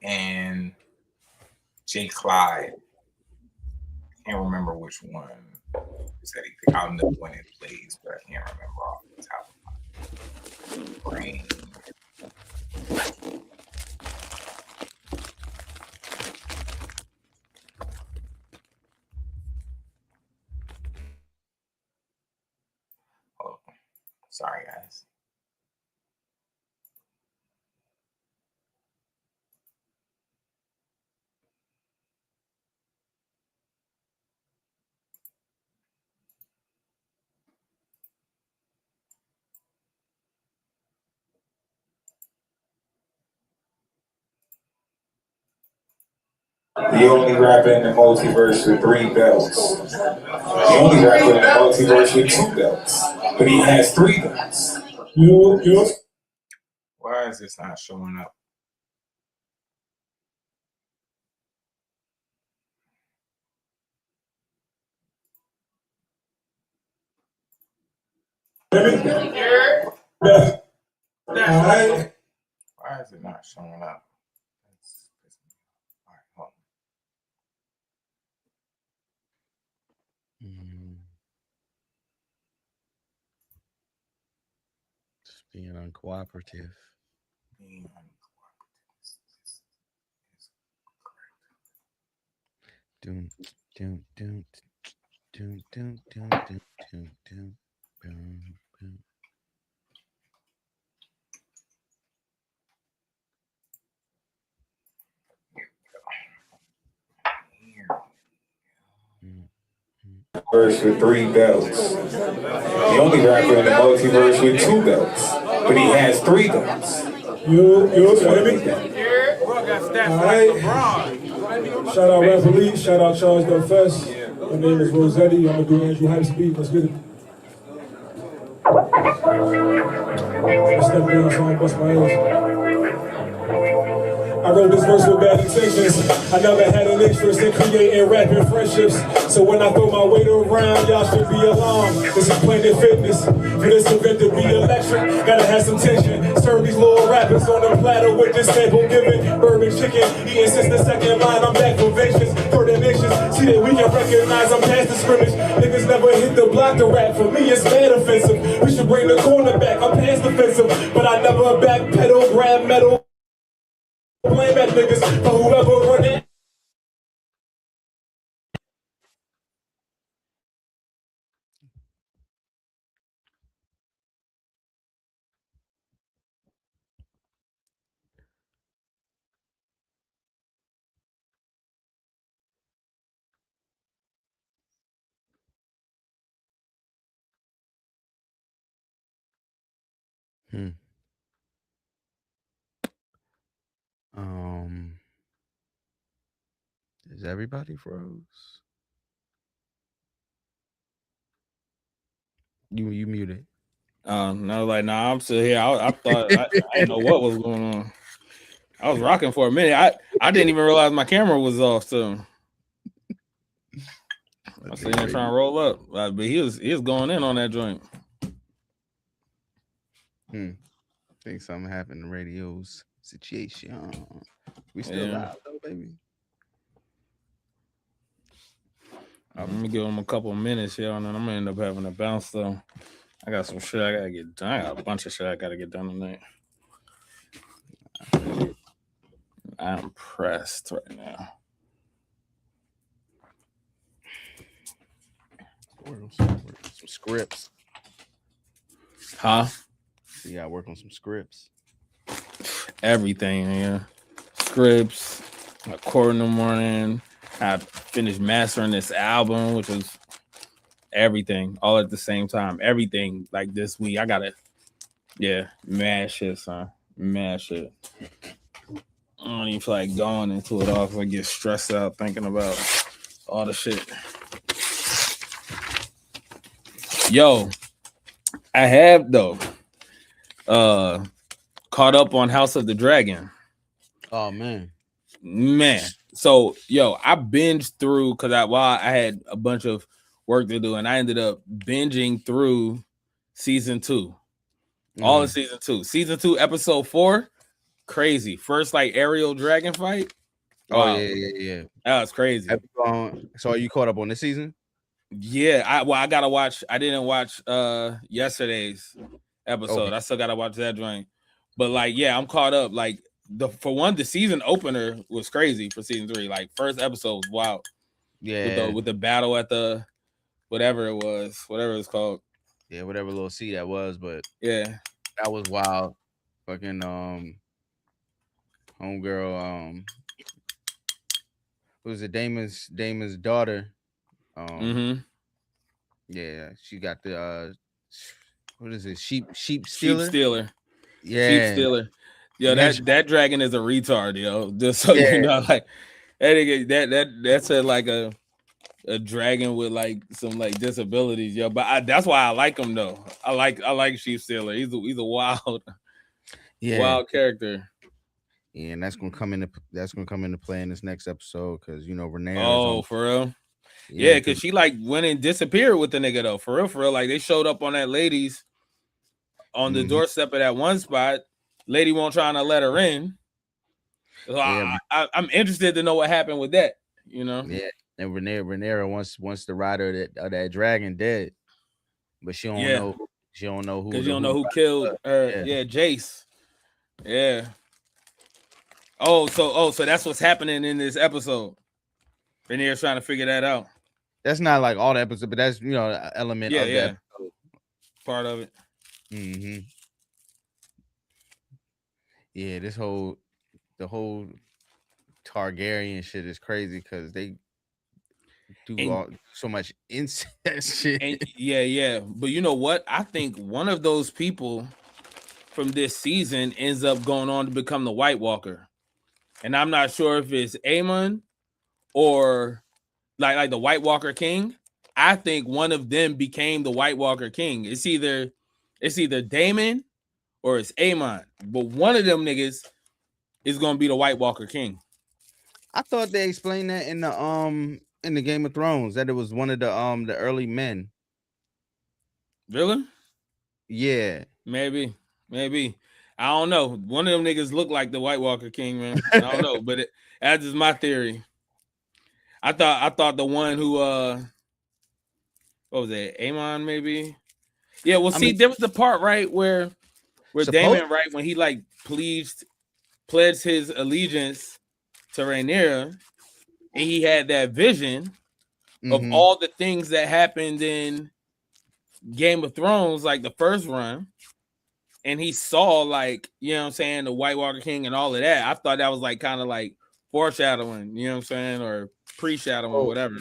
and Jay Clyde. Can't remember which one. I'll know when it plays, but I can't remember off the top of my brain. Oh, sorry, guys. The only rapper in the multiverse with 3 belts. The only rapper in the multiverse with 2 belts. But he has 3 belts. Why is this not showing up? Why is it not showing up? Just being uncooperative. Doom. Verse with 3 belts. The only rapper in the multiverse with 2 belts. But he has 3 belts. You hear me? Alright. Shout out Rap Elite, shout out Charles Del Fest. My name is Rossetti. I'm gonna do Andrew Hype Speed. Let's get it. Step down so I don't bust my ass. I wrote this verse with bad intentions. I never had an interest in creating rapping friendships. So when I throw my weight around, y'all should be alarmed. This is Planet Fitness. For this event to be electric, gotta have some tension. Serve these little rappers on a platter with this sample giving bourbon chicken. Eating since the second line, I'm back for vengeance. For the nations, see that we can recognize I'm past the scrimmage. Niggas never hit the block to rap. For me, it's mad offensive. We should bring the corner back. I'm past offensive, but I never backpedal, grab metal. Blame at niggas for whoever run it. Is everybody froze? You muted. No, like nah, I'm still here. I thought I didn't know what was going on. I was rocking for a minute. I didn't even realize my camera was off. So I was sitting there trying to roll up, but he was going in on that joint. Think something happened in radio's situation. We still live though, baby. Let me give him a couple of minutes here, and then I'm gonna end up having to bounce though. I got some shit I gotta get done. I got a bunch of shit I gotta get done tonight. I'm pressed right now. Work on some scripts. Huh? You gotta work on some scripts. Everything, yeah. scripts, recording in the morning. I finished mastering this album, which was everything all at the same time. Everything like this week. I gotta, mad shit, son. Mad shit. I don't even feel like going into it all because I get stressed out thinking about all the shit. Yo, I have though caught up on House of the Dragon. Oh man. So yo, I binged through because I had a bunch of work to do, and I ended up binging through season 2. All of season 2. Season 2, episode 4. Crazy. First like aerial dragon fight. Wow. Oh yeah. That was crazy. So are you caught up on this season? Yeah, I gotta watch. I didn't watch yesterday's episode. Okay. I still gotta watch that joint. But like, yeah, I'm caught up. Like the season opener was crazy for season 3. Like first episode was wild. Yeah, with the battle at the whatever it's called. Yeah, whatever little C that was, but yeah, that was wild. Fucking homegirl, what was it? Damon's daughter. Yeah, she got the what is it? Sheep stealer. Yeah, sheep stealer. Yo, that dragon is a retard, yo. Just so you know, like that's like a dragon with like some like disabilities, yo. But that's why I like him though. I like sheep stealer. He's a wild, wild character. Yeah, and that's gonna come into play in this next episode because Renee. Oh, for real. Yeah, because she like went and disappeared with the nigga though. For real. Like they showed up on that lady's on the doorstep of that one spot. Lady won't trying to let her in. So I'm interested to know what happened with that. Yeah, and Renera wants the rider of that dragon dead, but she don't know. She don't know who. Because you don't know who killed her. Yeah, Jace. Yeah. So that's what's happening in this episode. Renera's trying to figure that out. That's not like all the episodes, but that's an element of that episode. Part of it. Yeah, the whole Targaryen shit is crazy because they do so much incest shit. And, but you know what? I think one of those people from this season ends up going on to become the White Walker. And I'm not sure if it's Aemon or like the White Walker King. I think one of them became the White Walker King. It's either Daemon or it's Aemon. But one of them niggas is gonna be the White Walker King. I thought they explained that in the Game of Thrones that it was one of the early men. Really? Yeah. Maybe. I don't know. One of them niggas look like the White Walker King, man. I don't know, but that's just my theory. I thought the one who what was it? Aemon, maybe? Yeah, well, there was the part right where Daemon, right, when he like pledged his allegiance to Rhaenyra, and he had that vision of all the things that happened in Game of Thrones, like the first run. And he saw like, the White Walker King and all of that. I thought that was like kind of like foreshadowing, or pre-shadowing or whatever.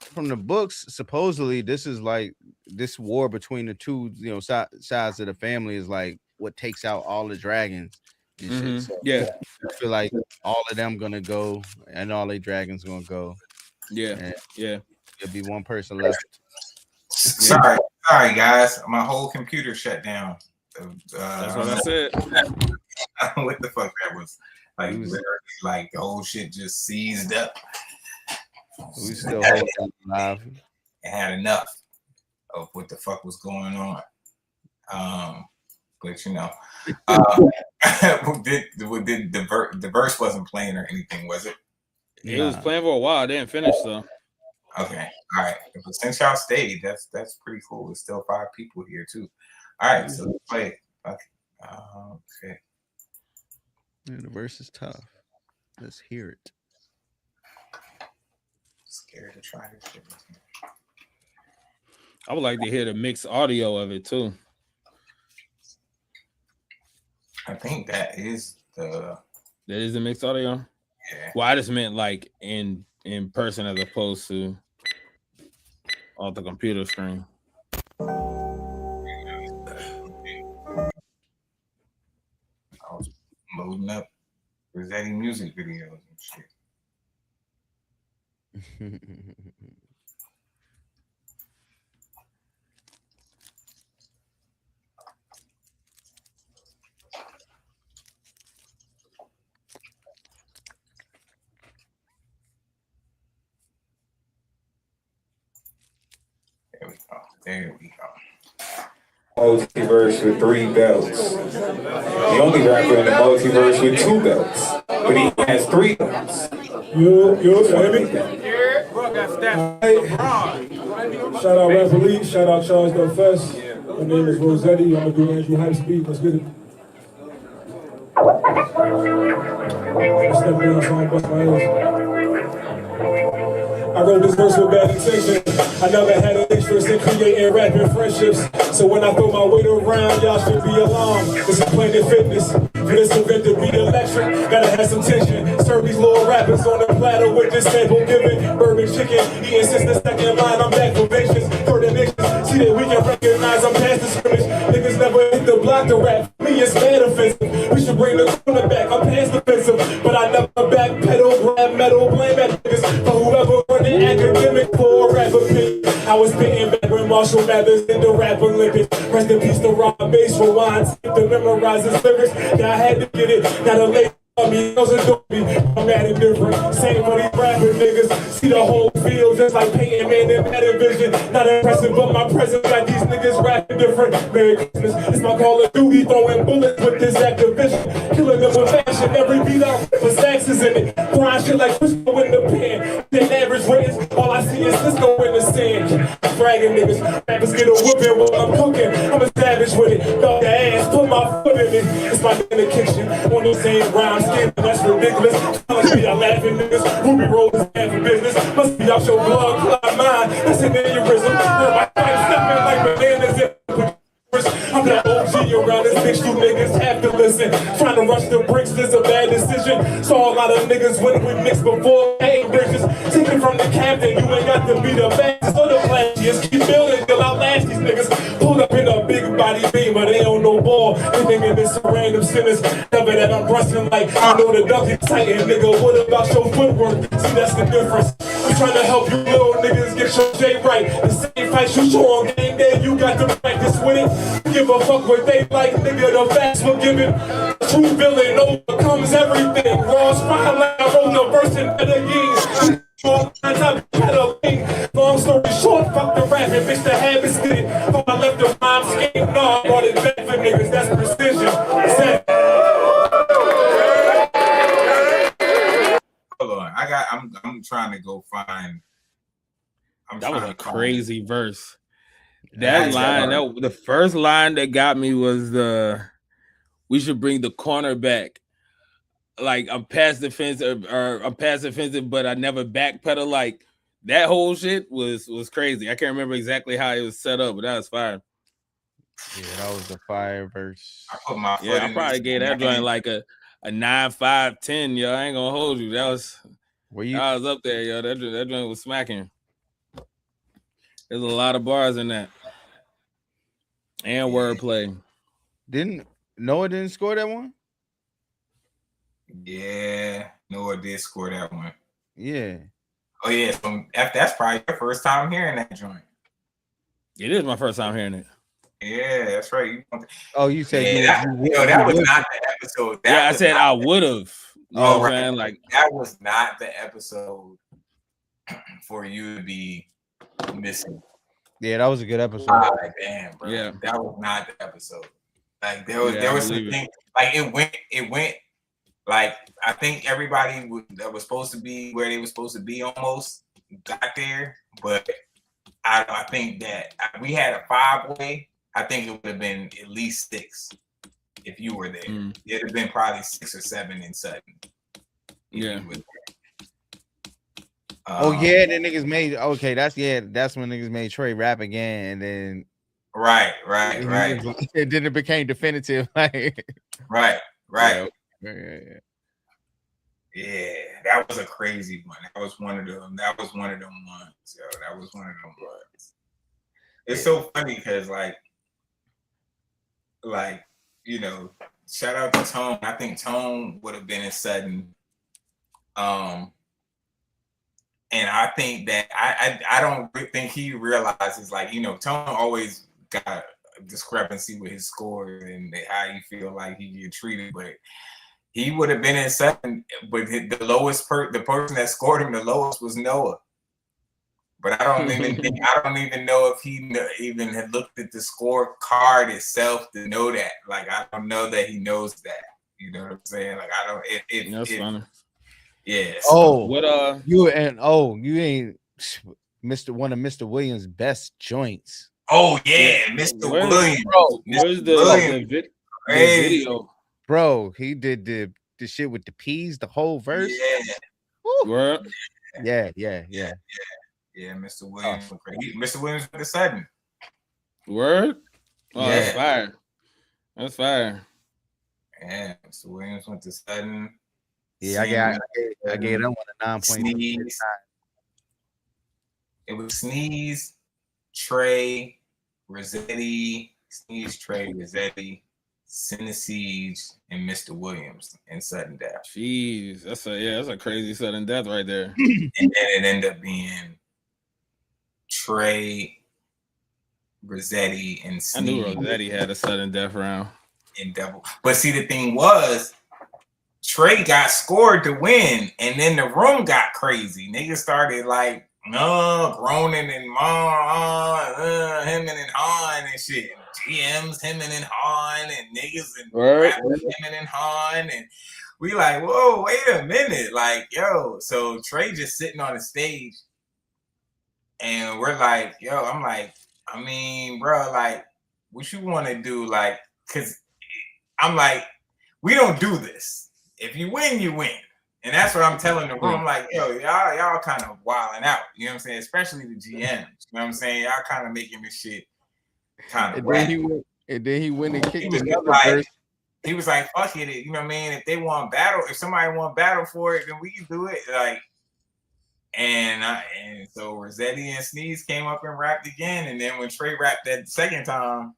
From the books, supposedly this is like this war between the two, sides of the family is like what takes out all the dragons. And shit. So I feel like all of them gonna go and all the dragons gonna go. Yeah. There'll be one person left. Sorry guys, my whole computer shut down. That's what I said. What the fuck that was? Like literally, like the whole shit just seized up. We still hold it live. It had enough of what the fuck was going on. But the verse wasn't playing or anything, was it? It was playing for a while. It didn't finish though. Okay, all right. But since y'all stayed, that's pretty cool. There's still 5 people here too. All right, so let's play it. Okay. Yeah, the verse is tough. Let's hear it. Scared to try this shit. I would like to hear the mixed audio of it too. I think that is the mixed audio. Well, I just meant like in person as opposed to off the computer screen. I was loading up presenting music videos and shit. There we go. Multiverse with 3 belts. The only rapper in the multiverse with 2 belts. But he has 3 belts. You hear me? Shout out Rapper Lee, shout out Charles Del Fest. My name is Rossetti, I'm gonna do Andrew Hype Speed, let's get it. Step down so I bust my ass. I wrote this verse with bad intention. I never had an interest in creating rapping friendships. So when I throw my weight around, y'all should be alarmed. This is Planet Fitness. For this event to be electric, gotta have some tension. Serve these little rappers on a platter with this sample giving bourbon chicken. Eating since the second line, I'm back for vengeance. For the nations, see that we can recognize I'm past the scrimmage. Niggas never hit the block to rap. Me, it's mad offensive. We should bring the corner back. I'm past offensive, but I never backpedal, grab metal, blame at niggas for whoever running academic for a rap opinion. I was spitting back when Marshall Mathers in the rap Olympics. Rest in peace to Rob Bass for wine, to memorize his lyrics. Yeah, I had to get it. Gotta lay on me, those are me. I'm mad and different. Same for these rapping niggas. See the whole field just like Peyton Manning had a vision. Not impressive, but my presence like these niggas rapping different. Merry Christmas. It's my Call of Duty, throwing bullets with this activision. Killing them with fashion. Every beat I rip with Saxes in it. Grind shit like Frisco in the pen. Then average ratings, all I see is Cisco in the sand. Fragging niggas. Rappers get a whooping while I'm cooking. I'm a savage with it. Dog the ass, put my foot in it. It's my in the kitchen. On the same rhyme scheme, that's ridiculous. Telling me I laughing niggas. Ruby Rose is half a business. Must be out your blood, clot mine. That's an aneurysm. Where my time stepping like bananas in. I'm that OG around this bitch, you niggas have to listen. Trying to rush the bricks is a bad decision. Saw a lot of niggas when we mixed before paying bridges. Taking from the captain, you ain't got to be the fastest or the flashiest. Keep building till I last these niggas. Pulled up in a big body beamer, they on no ball. They thinking this some random sinners. Never that I'm rusting like I know the duck is tighten, nigga. What about your footwork? See, that's the difference. I'm trying to help you little niggas get your J right. The same fight you show on game day, you got to practice with it. Give a fuck what they like, nigga, the facts were given. True villain overcomes everything. Raw spotlight, I wrote the verse in better games. Long story short, fuck the rapping, bitch, the habits did it. Thought I left the rhyme scheme, no, I brought it back for niggas, that's precision. Hold on, I'm trying to go find. That was a crazy verse. That line, the first line that got me was we should bring the corner back. Like I'm past defensive, or I'm past defensive, but I never backpedal. Like that whole shit was crazy. I can't remember exactly how it was set up, but that was fire. Yeah, that was the fire verse. I put my I probably gave that joint like a 9, 5, 10. Yo, I ain't gonna hold you. That was I was up there, yo. That joint was smacking. There's a lot of bars in that. And wordplay. Noah didn't score that one? Yeah, Noah did score that one. Yeah. Oh yeah, so that's probably your first time hearing that joint. It is my first time hearing it. Yeah, that's right. You said that was not the episode. I said I would have. Oh, right. Like that was not the episode for you to be missing. Yeah, that was a good episode. Like, damn, bro. Yeah, that was not the episode. Like there was some things. Like it went. Like I think everybody that was supposed to be where they were supposed to be almost got there, but I think that we had a 5-way. I think it would have been at least 6 if you were there. It'd have been probably 6 or 7 in Sutton. Yeah. The niggas made that's when niggas made Trey rap again, and then right. And then it became definitive. Right. Yeah. that was a crazy one. That was one of them. That was one of them ones, yo. That was one of them ones. It's so funny because like, you know, shout out to Tone. I think Tone would have been in Sutton. And I think that I don't think he realizes, like, you know, Tone always got a discrepancy with his score and how you feel like he get treated, but he would have been in Sutton, but the lowest the person that scored him the lowest was Noah. But I don't even know if he even had looked at the scorecard itself to know that. Like, I don't know that he knows that. You know what I'm saying? Like, I don't. That's funny. Yeah. Oh, what? You ain't one of Mr. Williams' best joints. Oh yeah, Mr. Williams. Bro, where's the video? Bro, he did the shit with the P's, the whole verse. Yeah. Yeah, Mr. Williams. Mr. Williams with the Sutton. Word? Oh, yeah. That's fire. That's fire. Yeah, Mr. Williams went to Sutton. Yeah, I gave that one a 9.9. It was Sneeze, Trey, Rossetti, Sneeze, Trey, Rossetti, Siege, and Mr. Williams in sudden death. Jeez, that's a crazy sudden death right there. And then it ended up being Trey, Rossetti, and Sneeze. I knew Rossetti had a sudden death round. In double. But see, the thing was, Trey got scored to win, and then the room got crazy. Niggas started like groaning and hemming and hawing and shit. GMs hemming and hawing and niggas and hemming and hawing, and we like, whoa, wait a minute, like, yo. So Trey just sitting on the stage, and we're like, yo, I'm like, I mean, bro, like, what you want to do, like, cause I'm like, we don't do this. If you win, you win. And that's what I'm telling the room. I'm like, yo, y'all kind of wilding out. You know what I'm saying? Especially the GMs. You know what I'm saying? Y'all kind of making this shit kind of whack. And then he went and kicked another like, he was like, fuck it. You know what I mean? If they want battle, if somebody want battle for it, then we can do it. Like, and so Rossetti and Sneeze came up and rapped again. And then when Trey rapped that second time,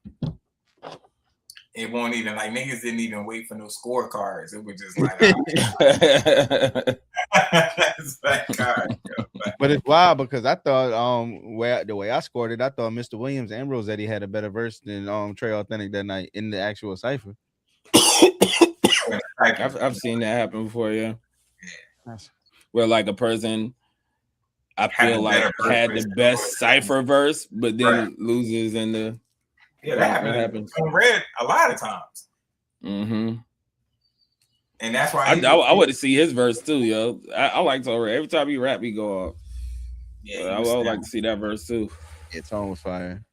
it won't even, like, niggas didn't even wait for no scorecards. It was just like, it's like, God, but it's wild because I thought the way I scored it, I thought Mr. Williams and Rossetti had a better verse than Trey Authentic that night in the actual Cypher. I've seen that happen before, yeah. Where like a person I feel like had the best Cypher verse, but then loses in the that happens. On Red a lot of times. Mm-hmm. And that's why I want to see his verse too, yo. I like Torre. Every time he rap, he go off. Yeah, I would like to see that verse too. Yeah, Tone was fire.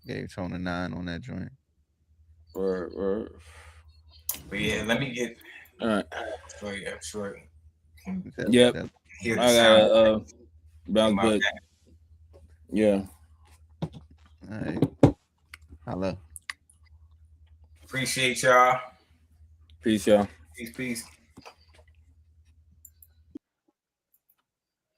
Gave Tone a 9 on that joint. Or but yeah, let me get all right. Sure. Yep. I got about good. Yeah. All right. Hello. Appreciate y'all. Peace, y'all. Peace.